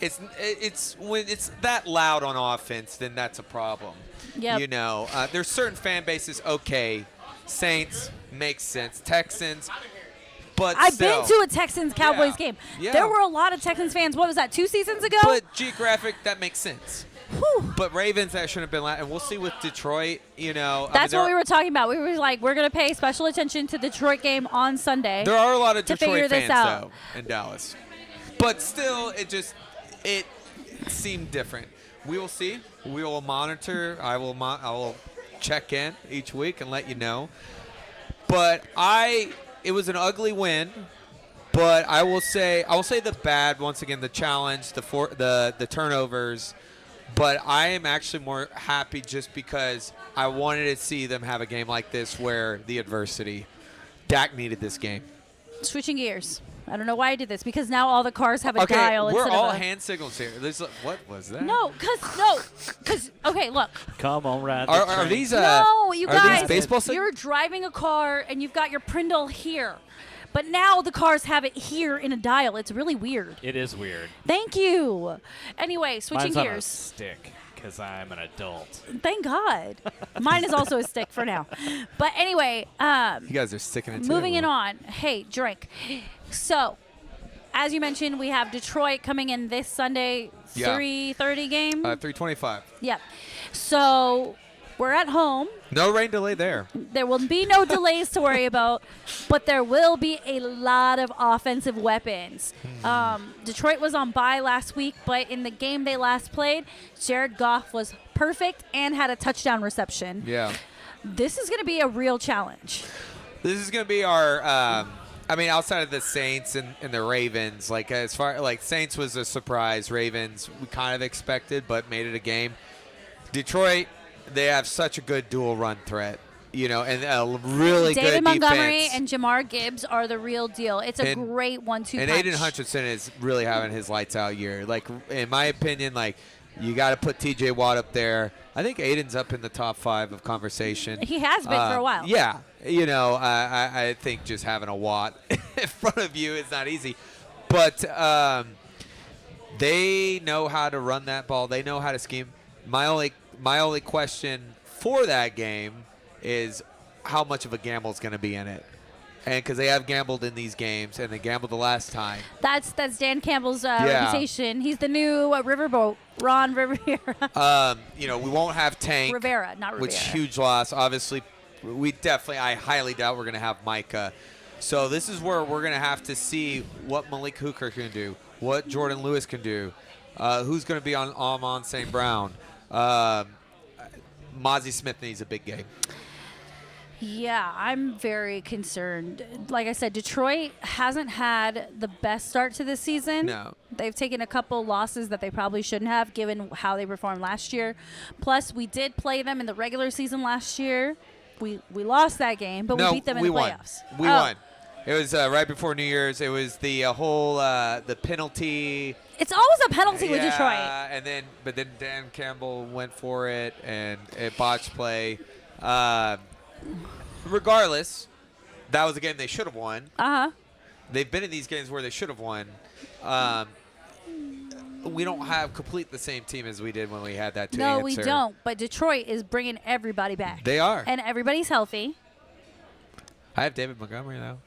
it's when it's that loud on offense, then that's a problem. Yep. You know, there's certain fan bases. Okay, Saints makes sense. Texans. But I've still, been to a Texans-Cowboys game. Yeah. There were a lot of Texans fans. What was that, 2 seasons ago? But geographic, that makes sense. Whew. But Ravens, that shouldn't have been and we'll see with Detroit, you know. That's what we were talking about. We were like, we're going to pay special attention to the Detroit game on Sunday. There are a lot of to figure Detroit this fans, out. though, in Dallas. But still, it seemed different. We will see. We will monitor. I will check in each week and let you know. But it was an ugly win. But I will say the bad, once again, the challenge, the turnovers. But I am actually more happy just because I wanted to see them have a game like this where the adversity. Dak needed this game. Switching gears. I don't know why I did this, because now all the cars have a dial we're instead all of a... hand signals here. What was that? No, because, okay, look. Come on, ride the Are train. these No, you are guys, these baseball signals? you're driving a car and you've got your Prindle here. But now the cars have it here in a dial. It's really weird. It is weird. Thank you. Anyway, switching Mine's on a gears. stick because I'm an adult. Thank God. Mine is also a stick for now. But anyway, You guys are sticking it to moving it. it on. Hey, drink. So, as you mentioned, we have Detroit coming in this Sunday, Yeah. 3:30 game. 325. Yep. So, we're at home. No rain delay there. There will be no delays to worry about, but there will be a lot of offensive weapons. Detroit was on bye last week, but in the game they last played, Jared Goff was perfect and had a touchdown reception. Yeah. This is going to be a real challenge. This is going to be our outside of the Saints and the Ravens, like as far like Saints was a surprise, Ravens we kind of expected but made it a game. Detroit, they have such a good dual run threat, you know, and a really David good Montgomery defense. and Jamar Gibbs are the real deal. It's a great 1-2 And punch. Aiden Hutchinson is really having his lights out year. Like in my opinion, like you got to put TJ Watt up there. I think Aiden's up in the top 5 of conversation. He has been for a while. Yeah, you know, I think just having a Watt in front of you is not easy, but they know how to run that ball. They know how to scheme. My only question for that game is how much of a gamble is going to be in it, and because they have gambled in these games and they gambled the last time. That's Dan Campbell's reputation. He's the new riverboat, Ron Rivera. You know, we won't have Tank. Rivera, not Rivera. Which huge loss. Obviously, I highly doubt we're going to have Micah. So this is where we're going to have to see what Malik Hooker can do, what Jordan Lewis can do, who's going to be on Amon St. Brown. Mozzie Smith needs a big game. Yeah, I'm very concerned. Like I said, Detroit hasn't had the best start to this season. No. They've taken a couple losses that they probably shouldn't have, given how they performed last year. Plus, we did play them in the regular season last year. We lost that game, but we beat them in the playoffs. We won. It was right before New Year's. It was the whole the penalty. It's always a penalty with Detroit. And then Dan Campbell went for it and it botched play. Regardless, that was a game they should have won. They've been in these games where they should have won. We don't have complete the same team as we did when we had that to No, answer. we don't. But Detroit is bringing everybody back. They are. And everybody's healthy. I have David Montgomery now.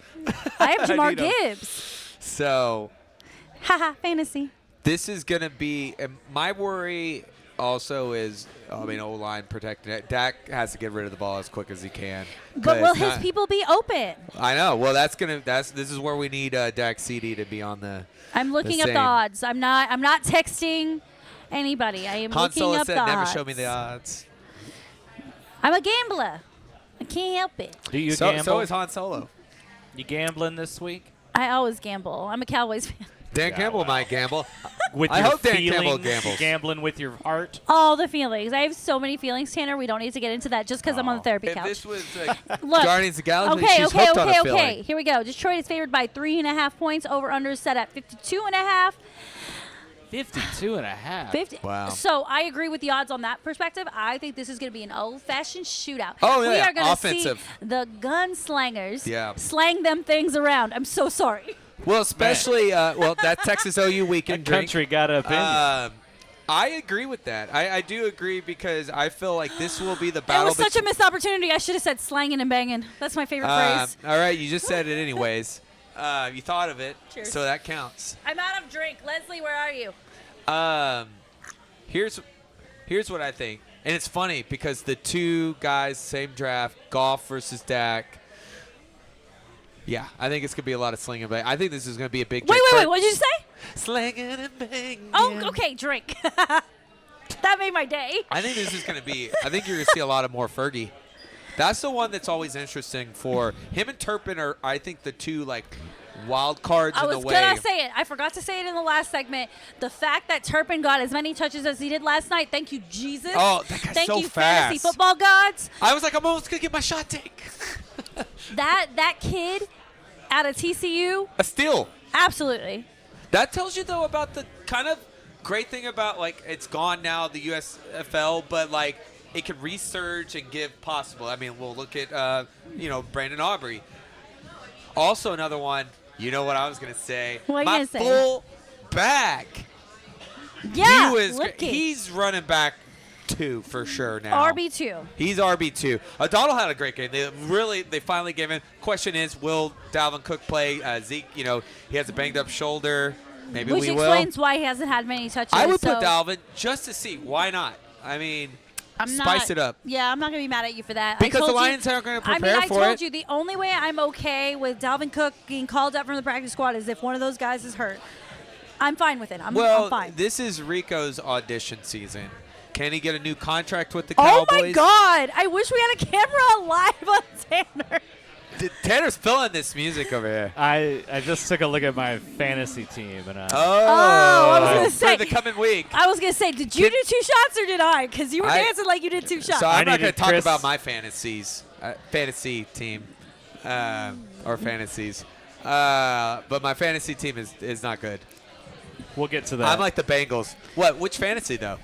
I have Jamar need him. Gibbs. So Haha, fantasy. this is going to be my worry also is, O-line protecting it. Dak has to get rid of the ball as quick as he can. But will his people be open? I know. Well, this is where we need Dak CD to be on the I'm looking up the same. odds. I'm not texting anybody. I am Han looking Solo up said, the never odds. show me the odds. I'm a gambler. I can't help it. Do you So gamble? is Han Solo. You gambling this week? I always gamble. I'm a Cowboys fan. Dan Yeah, Campbell well. might gamble. With I your hope Dan feelings, Campbell gambles. gambling with your heart. All the feelings. I have so many feelings, Tanner. We don't need to get into that just because I'm on the therapy If couch. this was Look, Guardians of the Galaxy, okay, she's okay, hooked on a okay, feeling. okay. Here we go. Detroit is favored by 3.5 points. Over/under set at 52.5. 52.5. 50. Wow. So I agree with the odds on that perspective. I think this is going to be an old-fashioned shootout. Oh, We yeah, are going to see offensive. the gunslangers Yeah. slang them things around. I'm so sorry. Well, especially that Texas OU weekend That country got an opinion. I agree with that. I do agree because I feel like this will be the battle. It was such a missed opportunity. I should have said slanging and banging. That's my favorite phrase. All right, you just said it anyways. You thought of it, Cheers. so that counts. I'm out of drink. Leslie, where are you? Here's what I think, and it's funny because the two guys, same draft, Goff versus Dak. Yeah, I think it's gonna be a lot of slinging, but I think this is gonna be a big. Wait. What did you say? Slinging and banging. Oh, okay. Drink. That made my day. I think this is gonna be. I think you're gonna see a lot of more Fergie. That's the one that's always interesting for him and Turpin are. I think the two wild cards I in was the way. gonna say it. I forgot to say it in the last segment. The fact that Turpin got as many touches as he did last night. Thank you, Jesus. Oh, that guy's Thank so you, fast. fantasy football gods. I was like, I'm almost gonna get my shot take. That kid out of TCU. A steal. Absolutely. That tells you though about the kind of great thing about it's gone now, the USFL, but it could resurge and give possible. I mean, we'll look at Brandon Aubrey. Also another one. You know what I was gonna say? What are you my gonna say? full back. Yeah. He's running back 2 for sure now. RB2. He's RB2. Donald had a great game. They finally gave him. Question is, will Dalvin Cook play? Zeke, he has a banged up shoulder. Maybe Which we will. explains why he hasn't had many touches. I would put Dalvin just to see. Why not? I mean, spice it up. Yeah, I'm not going to be mad at you for that. Because the Lions aren't going to prepare for it. I told you the only way I'm okay with Dalvin Cook being called up from the practice squad is if one of those guys is hurt. I'm fine with it. I'm fine. This is Rico's audition season. Can he get a new contract with the Cowboys? Oh, my God. I wish we had a camera live on Tanner. Tanner's feeling this music over here. I just took a look at my fantasy team. And I was gonna say for the coming week. I was going to say, did you do 2 shots or did I? Because you were dancing like you did 2 shots. So I'm not going to talk Chris- about my fantasy team or fantasies. But my fantasy team is not good. We'll get to that. I'm like the Bengals. What? Which fantasy, though?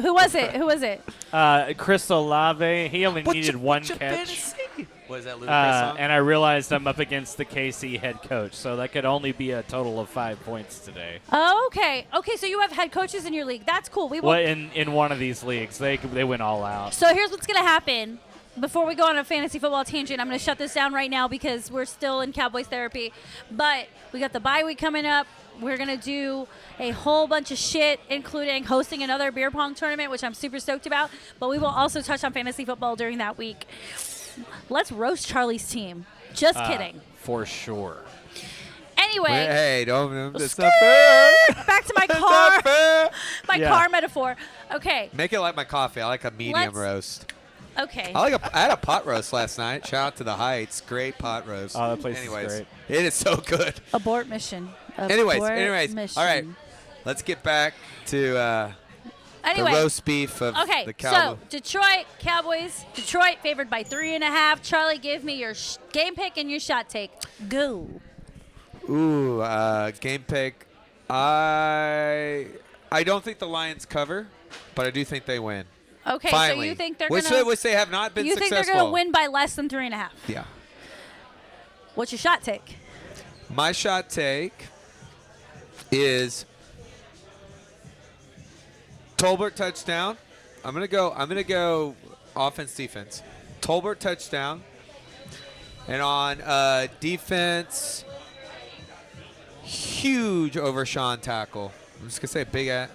Who was it? Chris Olave, he only needed one catch. Fantasy? What is that, Ludacris song? And I realized I'm up against the KC head coach, so that could only be a total of 5 points today. Oh, okay. Okay, so you have head coaches in your league. That's cool. Well, in one of these leagues, they went all out. So here's what's going to happen. Before we go on a fantasy football tangent, I'm going to shut this down right now because we're still in Cowboys therapy. But we got the bye week coming up. We're going to do a whole bunch of shit, including hosting another beer pong tournament, which I'm super stoked about. But we will also touch on fantasy football during that week. Let's roast Charlie's team. Just kidding. For sure. Anyway. Hey, don't. That's not fair. Back to my That's car. not fair. My car metaphor. Okay. Make it like my coffee. I like a medium roast. Okay. I had a pot roast last night. Shout out to the Heights. Great pot roast. Oh, that place is great. It is so good. Abort mission. Anyways. Mission. All right. Let's get back to the roast beef of the Cowboys. So Detroit Cowboys. Detroit favored by 3.5. Charlie, give me your game pick and your shot take. Go. Ooh, game pick. I don't think the Lions cover, but I do think they win. Okay, Finally. so you think they're which they have not been successful. You think they're going to win by less than 3.5? Yeah. What's your shot take? My shot take is Tolbert touchdown. I'm gonna go offense defense. Tolbert touchdown, and on defense, huge Overshawn tackle. I'm just gonna say big ass.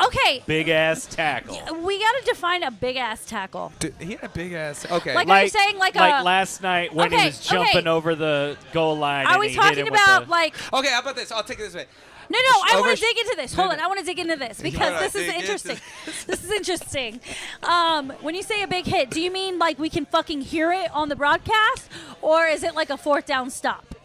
Okay. Big ass tackle. We got to define a big ass tackle. Dude, he had a big ass. Okay. Like, are you saying like last night when he was jumping over the goal line? Are and we he talking hit him about with like? Okay, how about this? I'll take it this way. No, I want to dig into this. Hold on, I want to dig into this because this is interesting. This is interesting. When you say a big hit, do you mean like we can fucking hear it on the broadcast, or is it like a 4th down stop?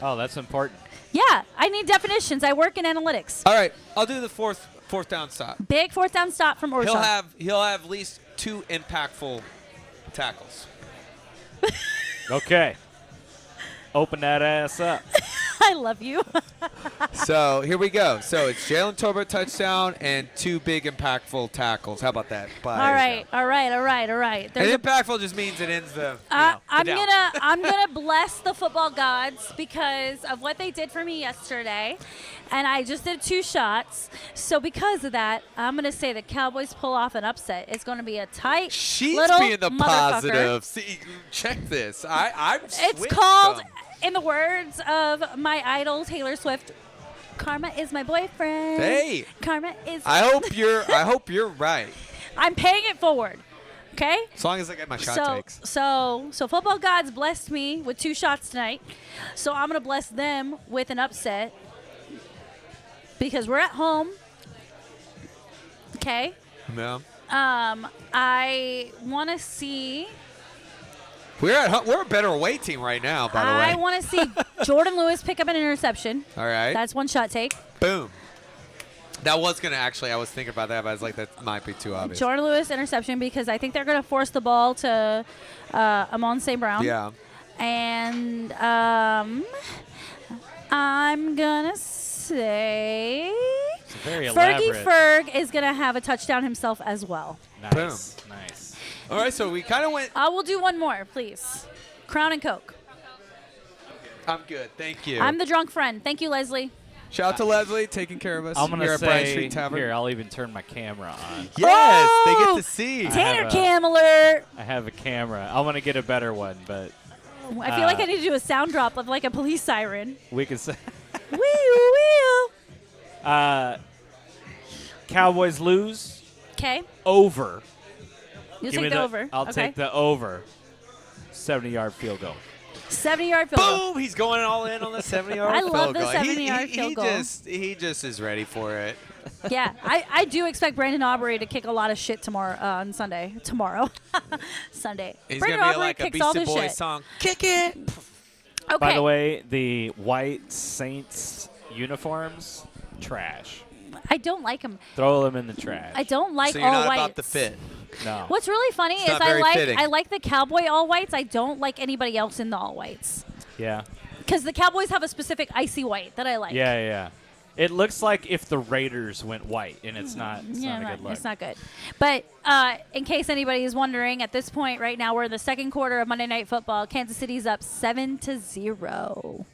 Oh, that's important. Yeah, I need definitions. I work in analytics. All right, I'll do the fourth down stop. Big 4th down stop from Orson. He'll have at least 2 impactful tackles. Okay. Open that ass up. I love you. So here we go. So it's Jalen Tolbert touchdown and 2 big impactful tackles. How about that? All right. And impactful just means it ends the. I'm down. gonna bless the football gods because of what they did for me yesterday, and I just did 2 shots. So because of that, I'm gonna say the Cowboys pull off an upset. It's gonna be a tight She's little being the motherfucker. positive. See, check this. I'm. It's called, in the words of my idol Taylor Swift, "Karma is my boyfriend." Hey. Karma is. I hope you're right. I'm paying it forward. Okay. As long as I get my shot takes. So football gods blessed me with 2 shots tonight. So I'm gonna bless them with an upset because we're at home. Okay. Yeah. I want to see. We're a better away team right now, by the way. I want to see Jordan Lewis pick up an interception. All right. That's 1 shot take. Boom. That was going to I was thinking about that, but I was like, that might be too obvious. Jordan Lewis interception because I think they're going to force the ball to Amon St. Brown. Yeah. And I'm going to say Very Fergie elaborate. Ferg is going to have a touchdown himself as well. Nice. Nice. All right, so we kind of went. I will do one more, please. Crown and Coke. I'm good. Thank you. I'm the drunk friend. Thank you, Leslie. Shout out to Leslie taking care of us I'm going here to at Bryan say, Street Tavern. here, I'll even turn my camera on. Yes, they Oh! get to see. Tanner have a- Cam alert. I have a camera. I want to get a better one, but I feel like I need to do a sound drop of like a police siren. we can say Wee wee. Cowboys lose. Okay. Over. You Give me take the over. I'll okay. take the over. 70-yard field goal. 70-yard field goal. Boom! He's going all in on the 70-yard I field love the goal. 70-yard field goal. He just is ready for it. Yeah, I do expect Brandon Aubrey to kick a lot of shit tomorrow on Sunday. Tomorrow. Sunday. He's Brandon going to be Aubrey like a kicks all Beastie this Boys shit. song. Kick it! Okay. By the way, the white Saints uniforms, trash. I don't like him. Throw them in the trash. I don't like So you're all not whites. about the fit. No. What's really funny It's is not very fitting. I like the Cowboy all whites. I don't like anybody else in the all whites. Yeah. Because the Cowboys have a specific icy white that I like. Yeah. It looks like if the Raiders went white, and it's not. It's Yeah, not a good look. it's not good. But in case anybody is wondering, at this point right now, we're in the second quarter of Monday Night Football. Kansas City's up 7-0.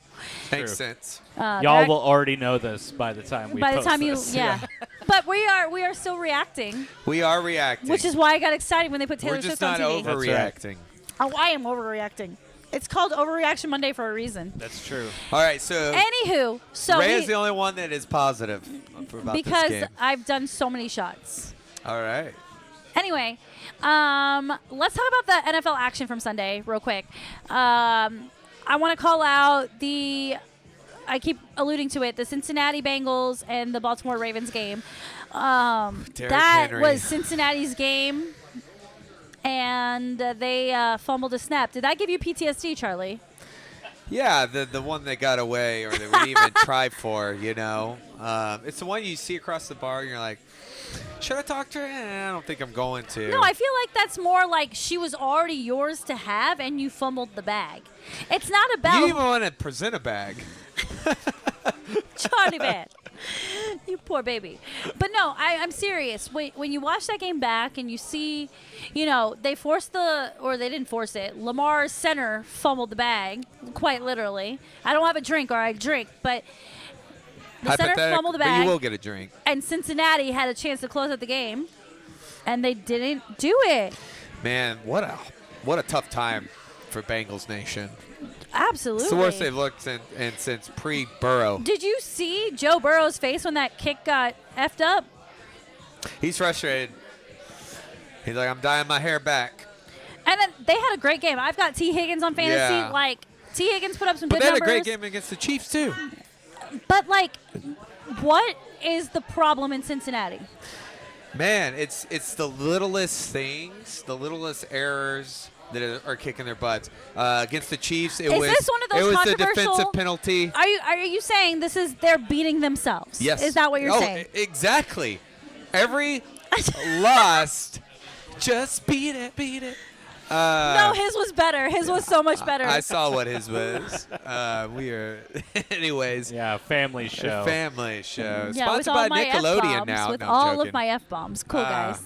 Makes True. sense. Y'all will already know this by the time we By the post time this. yeah. But we are still reacting, We are reacting. which is why I got excited when they put Taylor We're just Swift not on TV. That's overreacting. Oh, I am overreacting. It's called Overreaction Monday for a reason. That's true. All right, so Anywho, so Ray is we- the only one that is positive for about because this game. I've done so many shots. All right. Anyway, let's talk about the NFL action from Sunday real quick. I want to call out I keep alluding to it, the Cincinnati Bengals and the Baltimore Ravens game. Derrick That Henry. was Cincinnati's game, and they fumbled a snap. Did that give you PTSD, Charlie? Yeah, the one that got away or that we even tried for, you know. It's the one you see across the bar and you're like, should I talk to her? I don't think I'm going to. No, I feel like that's more like she was already yours to have, and you fumbled the bag. It's not about You even want to present a bag. Charlie man. You poor baby. But no, I'm serious. When you watch that game back and you see, they didn't force it. Lamar's center fumbled the bag, quite literally. I don't have a drink or I drink, but the center fumbled the But you bag. will get a drink. And Cincinnati had a chance to close out the game, and they didn't do it. Man, what a tough time for Bengals Nation. Absolutely. It's the worst they've looked since pre-Burrow. Did you see Joe Burrow's face when that kick got effed up? He's frustrated. He's like, I'm dyeing my hair back. And then they had a great game. I've got T. Higgins on fantasy. Yeah. Like, T. Higgins put up some But good they had numbers. a great game against the Chiefs, too. But, like, what is the problem in Cincinnati? Man, it's the littlest things, the littlest errors that are kicking their butts. Against the Chiefs, it Is was this one of those it was the controversial- defensive penalty. Are you saying this is they're beating themselves? Yes. Is that what you're saying? Exactly. Every loss, just beat it. No, his was better. His was so much better. I saw what his was. We are, anyways. Yeah, family show. Family show. Yeah, Sponsored with all by my Nickelodeon F-bombs, now. with No, I'm all joking. of my F-bombs. Cool, guys.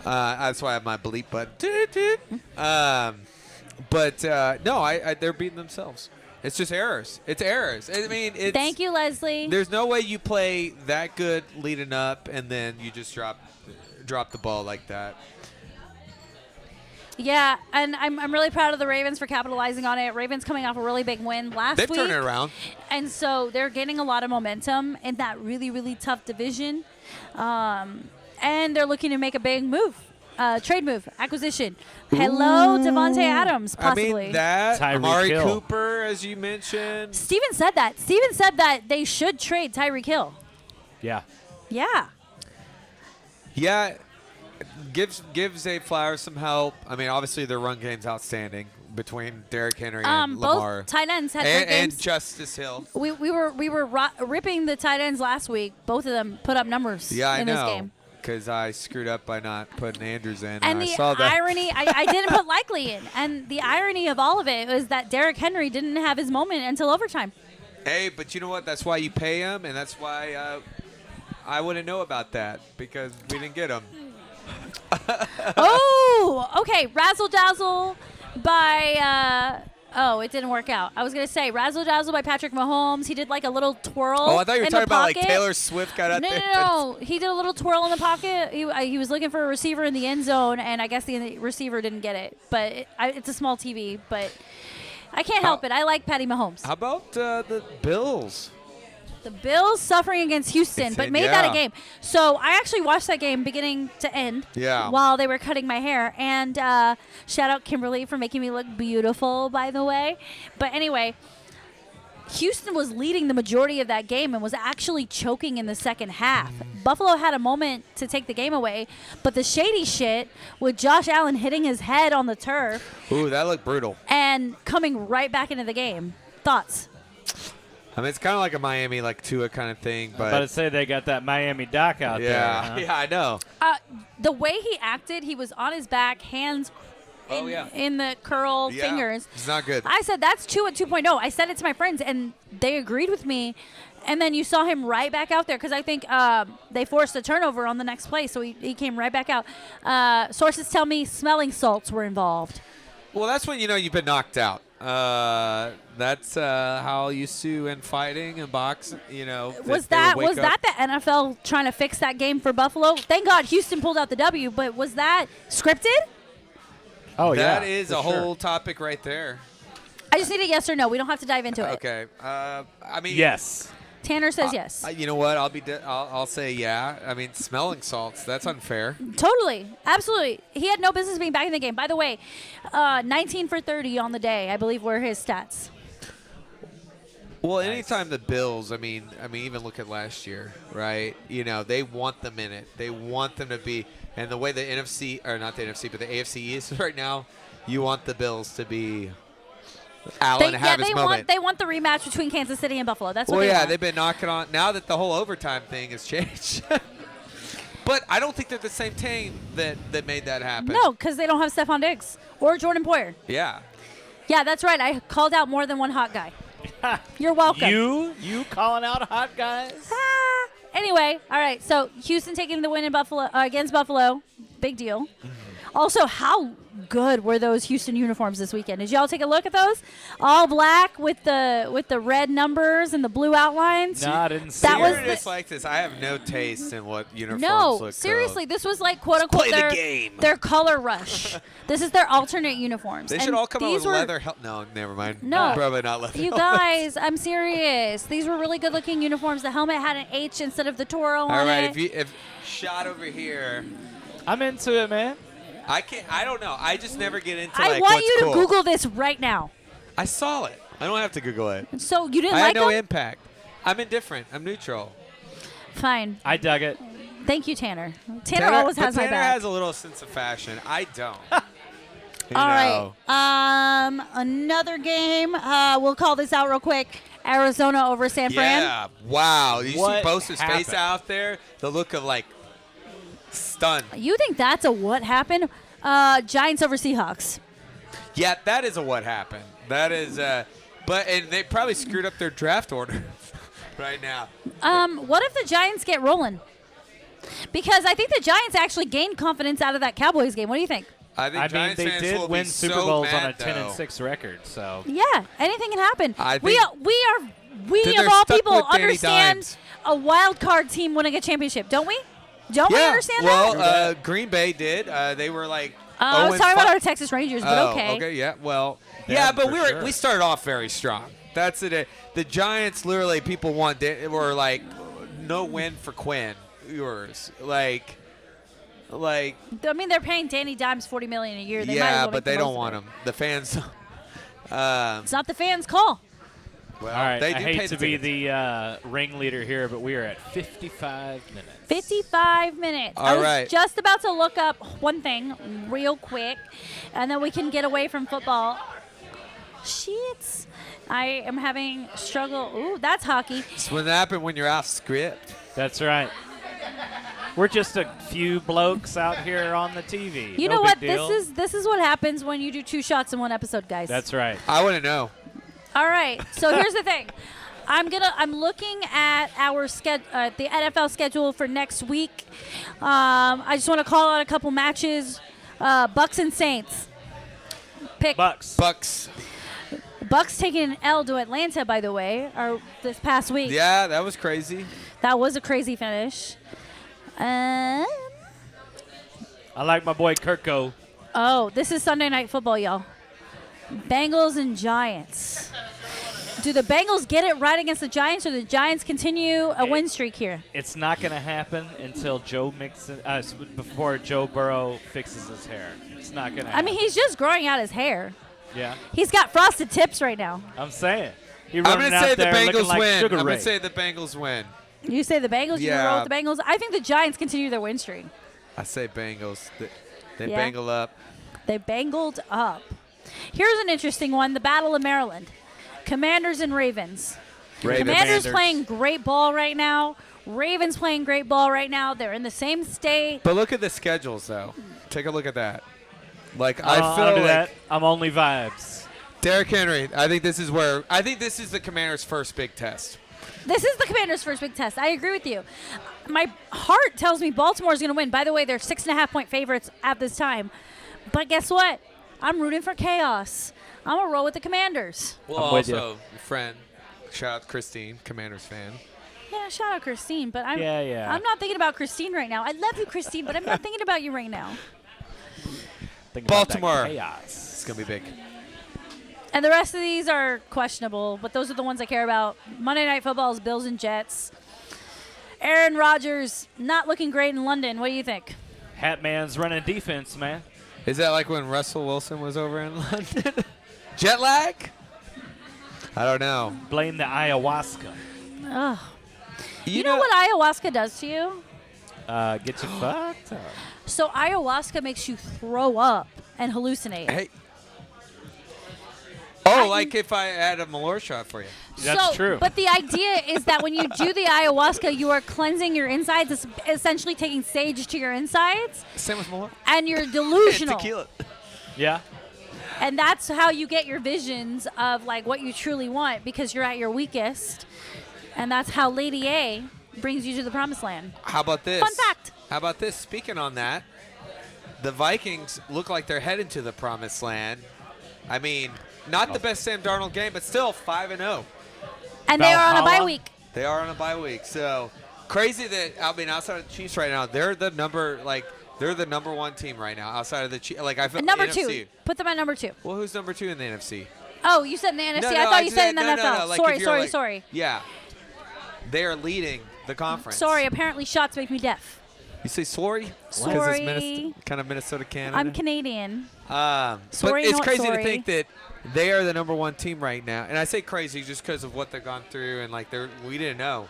That's why I have my bleep button. Toot, toot. But no, they're beating themselves. It's just errors. It's errors. I mean, it's. Thank you, Leslie. There's no way you play that good leading up and then you just drop the ball like that. Yeah, and I'm really proud of the Ravens for capitalizing on it. Ravens coming off a really big win last They've week. turned it around. And so they're gaining a lot of momentum in that really, really tough division. And they're looking to make a big move. Trade move, acquisition. Hello, Devontae Adams, possibly. I mean, that, Tyreek Amari Hill. Cooper, as you mentioned. Steven said that. Steven said that they should trade Tyreek Hill. Yeah. Yeah. Yeah, gives Zay Flowers some help. I mean, obviously their run game's outstanding between Derrick Henry and Lamar. Both tight ends had great and games. Justice Hill. We were ripping the tight ends last week. Both of them put up numbers Yeah, I in know. this game. Because I screwed up by not putting Andrews in. And I the saw that. irony, I didn't put Likely in. And the irony of all of it was that Derrick Henry didn't have his moment until overtime. Hey, but you know what? That's why you pay him, and that's why I wouldn't know about that because we didn't get him. Oh, okay. Razzle Dazzle by. It didn't work out. I was gonna say Razzle Dazzle by Patrick Mahomes. He did like a little twirl. Oh, I thought you were in talking the about like pocket. Taylor Swift got out No, there. no. He did a little twirl in the pocket. He was looking for a receiver in the end zone, and I guess the receiver didn't get it. But it's a small TV, but I can't help it. I like Patty Mahomes. How about the Bills? The Bills suffering against Houston, but made that a game. So I actually watched that game beginning to end while they were cutting my hair. And shout out Kimberly for making me look beautiful, by the way. But anyway, Houston was leading the majority of that game and was actually choking in the second half. Buffalo had a moment to take the game away, but the shady shit with Josh Allen hitting his head on the turf. Ooh, that looked brutal. And coming right back into the game. Thoughts? I mean, it's kind of like a Miami, like Tua kind of thing, but. About to say they got that Miami Doc out there. Huh? Yeah, I know. The way he acted, he was on his back, hands in the curl fingers. It's not good. I said, that's Tua 2.0. I said it to my friends, and they agreed with me. And then you saw him right back out there because I think they forced a turnover on the next play, so he came right back out. Sources tell me smelling salts were involved. Well, that's when you know you've been knocked out. That's how you sue in fighting and boxing. You know, Was that the NFL trying to fix that game for Buffalo? Thank God Houston pulled out the W, but was that scripted? Oh, that is a whole topic right there. I just need a yes or no. We don't have to dive into it. Okay. I mean, yes. Tanner says yes. You know what? I'll say yeah. I mean, smelling salts. That's unfair. Totally. Absolutely. He had no business being back in the game. By the way, 19 for 30 on the day, I believe, were his stats. Well, anytime the Bills, I mean, even look at last year, right? You know, they want them in it. They want them to be, and the way the NFC, or not the NFC, but the AFC is right now, you want the Bills to be Allen have his moment. They want the rematch between Kansas City and Buffalo. That's what they want. They've been knocking on, now that the whole overtime thing has changed. But I don't think they're the same team that made that happen. No, because they don't have Stephon Diggs or Jordan Poyer. Yeah. Yeah, that's right. I called out more than one hot guy. You're welcome. You calling out hot guys? Anyway, all right. So Houston taking the win in Buffalo against Buffalo. Big deal. Also, how good were those Houston uniforms this weekend? Did y'all take a look at those? All black with the red numbers and the blue outlines. No, I didn't see That it. was It's like this. I have no taste in what uniforms look No, seriously, this was like quote Let's unquote play the game. their color rush. This is their alternate uniforms. They should And all come out these with were- leather. No, never mind. No. Probably not leather. You guys, I'm serious. These were really good looking uniforms. The helmet had an H instead of the Toro on All right, it. if shot over here, I'm into it, man. I can't. I don't know. I just never get into I like want what's you to cool. Google this right now. I saw it. I don't have to Google it. So you didn't I like had no them? impact. I'm indifferent. I'm neutral. Fine. I dug it. Thank you, Tanner. Tanner always has my Tanner back. has a little sense of fashion. I don't. All right. Another game. We'll call this out real quick. Arizona over San Fran. Yeah. Wow. You What see Bosa's face happened? out there? The look of like stunned. You think that's a what happened? Giants over Seahawks. Yeah, that is a what happened. That is, and they probably screwed up their draft order right now. What if the Giants get rolling? Because I think the Giants actually gained confidence out of that Cowboys game. What do you think? I think I mean, Giants they fans did will win be Super so Bowls on mad, a 10-6 record, so. Yeah, anything can happen. I We think of they're all stuck people with Danny understand Dimes. a wild card team winning a championship, don't we? Don't we understand well, that? Green Bay did. They were like. I was talking about our Texas Rangers, but Oh, okay. okay, yeah. Well, Them yeah, but for we sure. started off very strong. That's it. The Giants, literally, people were like, no win for Quinn. Yours, like. I mean, they're paying Danny Dimes $40 million a year. They might as Yeah, well but make the they most don't of want it. him. The fans. It's not the fans' call. Well, All right, they I do pay hate the to be tickets. the ringleader here, but we are at 55 minutes. 55 minutes. I All was right. just about to look up one thing real quick, and then we can get away from football. Shit. I am having struggle. Ooh, that's hockey. It's what happened when you're off script. That's right. We're just a few blokes out here on the TV. You No know big what? deal. This is what happens when you do 2 shots in one episode, guys. That's right. I want to know. All right. So here's the thing. I'm looking at our the NFL schedule for next week. I just want to call out a couple matches. Bucks and Saints. Pick Bucks. Bucks taking an L to Atlanta, by the way, or this past week. Yeah, that was crazy. That was a crazy finish. I like my boy Kirko. Oh, this is Sunday Night Football, y'all. Bengals and Giants. Do the Bengals get it right against the Giants, or the Giants continue a win streak here? It's not going to happen until before Joe Burrow fixes his hair. It's not going to I happen. mean, he's just growing out his hair. Yeah, He's got frosted tips right now. I'm saying. I'm going to say the Bengals like win. Sugar I'm Ray. going to say the Bengals win. You say the Bengals? You Yeah. roll with the Bengals? I think the Giants continue their win streak. I say Bengals. They Yeah. bangle up. They bangled up. Here's an interesting one, the Battle of Maryland. Commanders and Ravens. Ravens. Commanders Commanders. playing great ball right now. Ravens playing great ball right now. They're in the same state. But look at the schedules, though. Take a look at that. Like, I I feel don't do like that. I'm only vibes. Derrick Henry, I think this is the Commanders' first big test. This is the Commanders' first big test. I agree with you. My heart tells me Baltimore is going to win. By the way, they're 6.5-point favorites at this time. But guess what? I'm rooting for chaos. I'm going to roll with the Commanders. Well, I'm with you. also, your friend, shout out Christine, Commanders fan. Yeah, shout out Christine, but I'm not thinking about Christine right now. I love you, Christine, but I'm not thinking about you right now. Think about that Baltimore. chaos. It's going to be big. And the rest of these are questionable, but those are the ones I care about. Monday Night Football is Bills and Jets. Aaron Rodgers not looking great in London. What do you think? Hat Man's running defense, man. Is that like when Russell Wilson was over in London? Jet lag? I don't know. Blame the ayahuasca. Ugh. You know what ayahuasca does to you? Get you fucked up. So ayahuasca makes you throw up and hallucinate. Hey. Oh, like if I had a Malort shot for you. That's true. But the idea is that when you do the ayahuasca, you are cleansing your insides. It's essentially taking sage to your insides, Same with Malort. and you're delusional. Tequila. Yeah. And that's how you get your visions of like what you truly want, because you're at your weakest. And that's how Lady A brings you to the promised land. How about this? Fun fact. How about this? Speaking on that, the Vikings look like they're headed to the promised land. I mean, not the best Sam Darnold game, but still 5-0. And they are on a bye Valhalla? week. They are on a bye week. So crazy that, I mean, outside of the Chiefs right now, they're the number one team right now outside of the Chiefs. Like I feel Number the 2. NFC. Put them at number 2. Well, who's number 2 in the NFC? Oh, you said in the NFC. I thought you said in the NFL. Like if you're Sorry. Yeah. They are leading the conference. Sorry, apparently shots make me deaf. You say sorry? Sorry. Because it's kind of Minnesota Canada. I'm Canadian. But Sorry, it's not crazy sorry. to think that they are the number one team right now. And I say crazy just because of what they've gone through and we didn't know.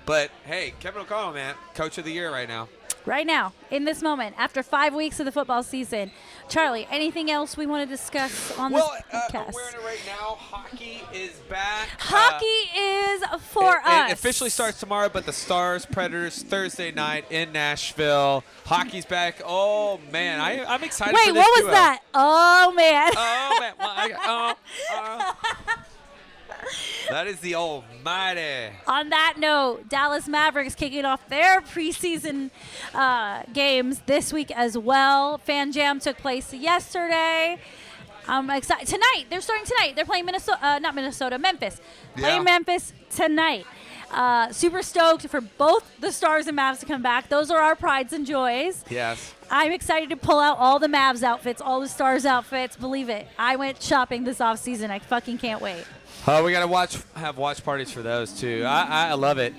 But hey, Kevin O'Connell, man, coach of the year right now. Right now, in this moment, after 5 weeks of the football season, Charlie, anything else we want to discuss on this podcast? I'm wearing it right now. Hockey is back. Hockey is for us. It officially starts tomorrow, but the Stars Predators Thursday night in Nashville. Hockey's back. Oh man, I'm excited. Wait, for this what was duo. that? Oh man. Oh man, that is the almighty. On that note, Dallas Mavericks kicking off their preseason games this week as well. Fan Jam took place yesterday. I'm excited. Tonight, they're starting tonight. They're playing Memphis. Playing Memphis tonight. Super stoked for both the Stars and Mavs to come back. Those are our prides and joys. Yes. I'm excited to pull out all the Mavs outfits, all the Stars outfits. Believe it. I went shopping this offseason. I fucking can't wait. Oh, we gotta have watch parties for those too. I love it.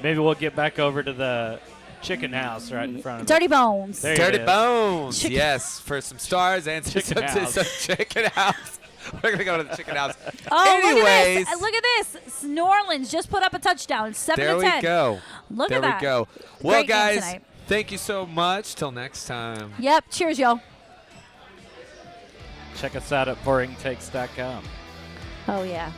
Maybe we'll get back over to the chicken house right in front of Dirty it. Bones. There Dirty it is. Bones. Chicken- Yes, for some Stars and Chicken house. some chicken house. We're gonna go to the chicken house. Oh, Anyways, look at this. New Orleans just put up a touchdown, 7-10. there we go. Look there at that. we go. Well, Great game guys, tonight. thank you so much. Till next time. Yep. Cheers, y'all. Check us out at boringtakes.com. Oh, yeah.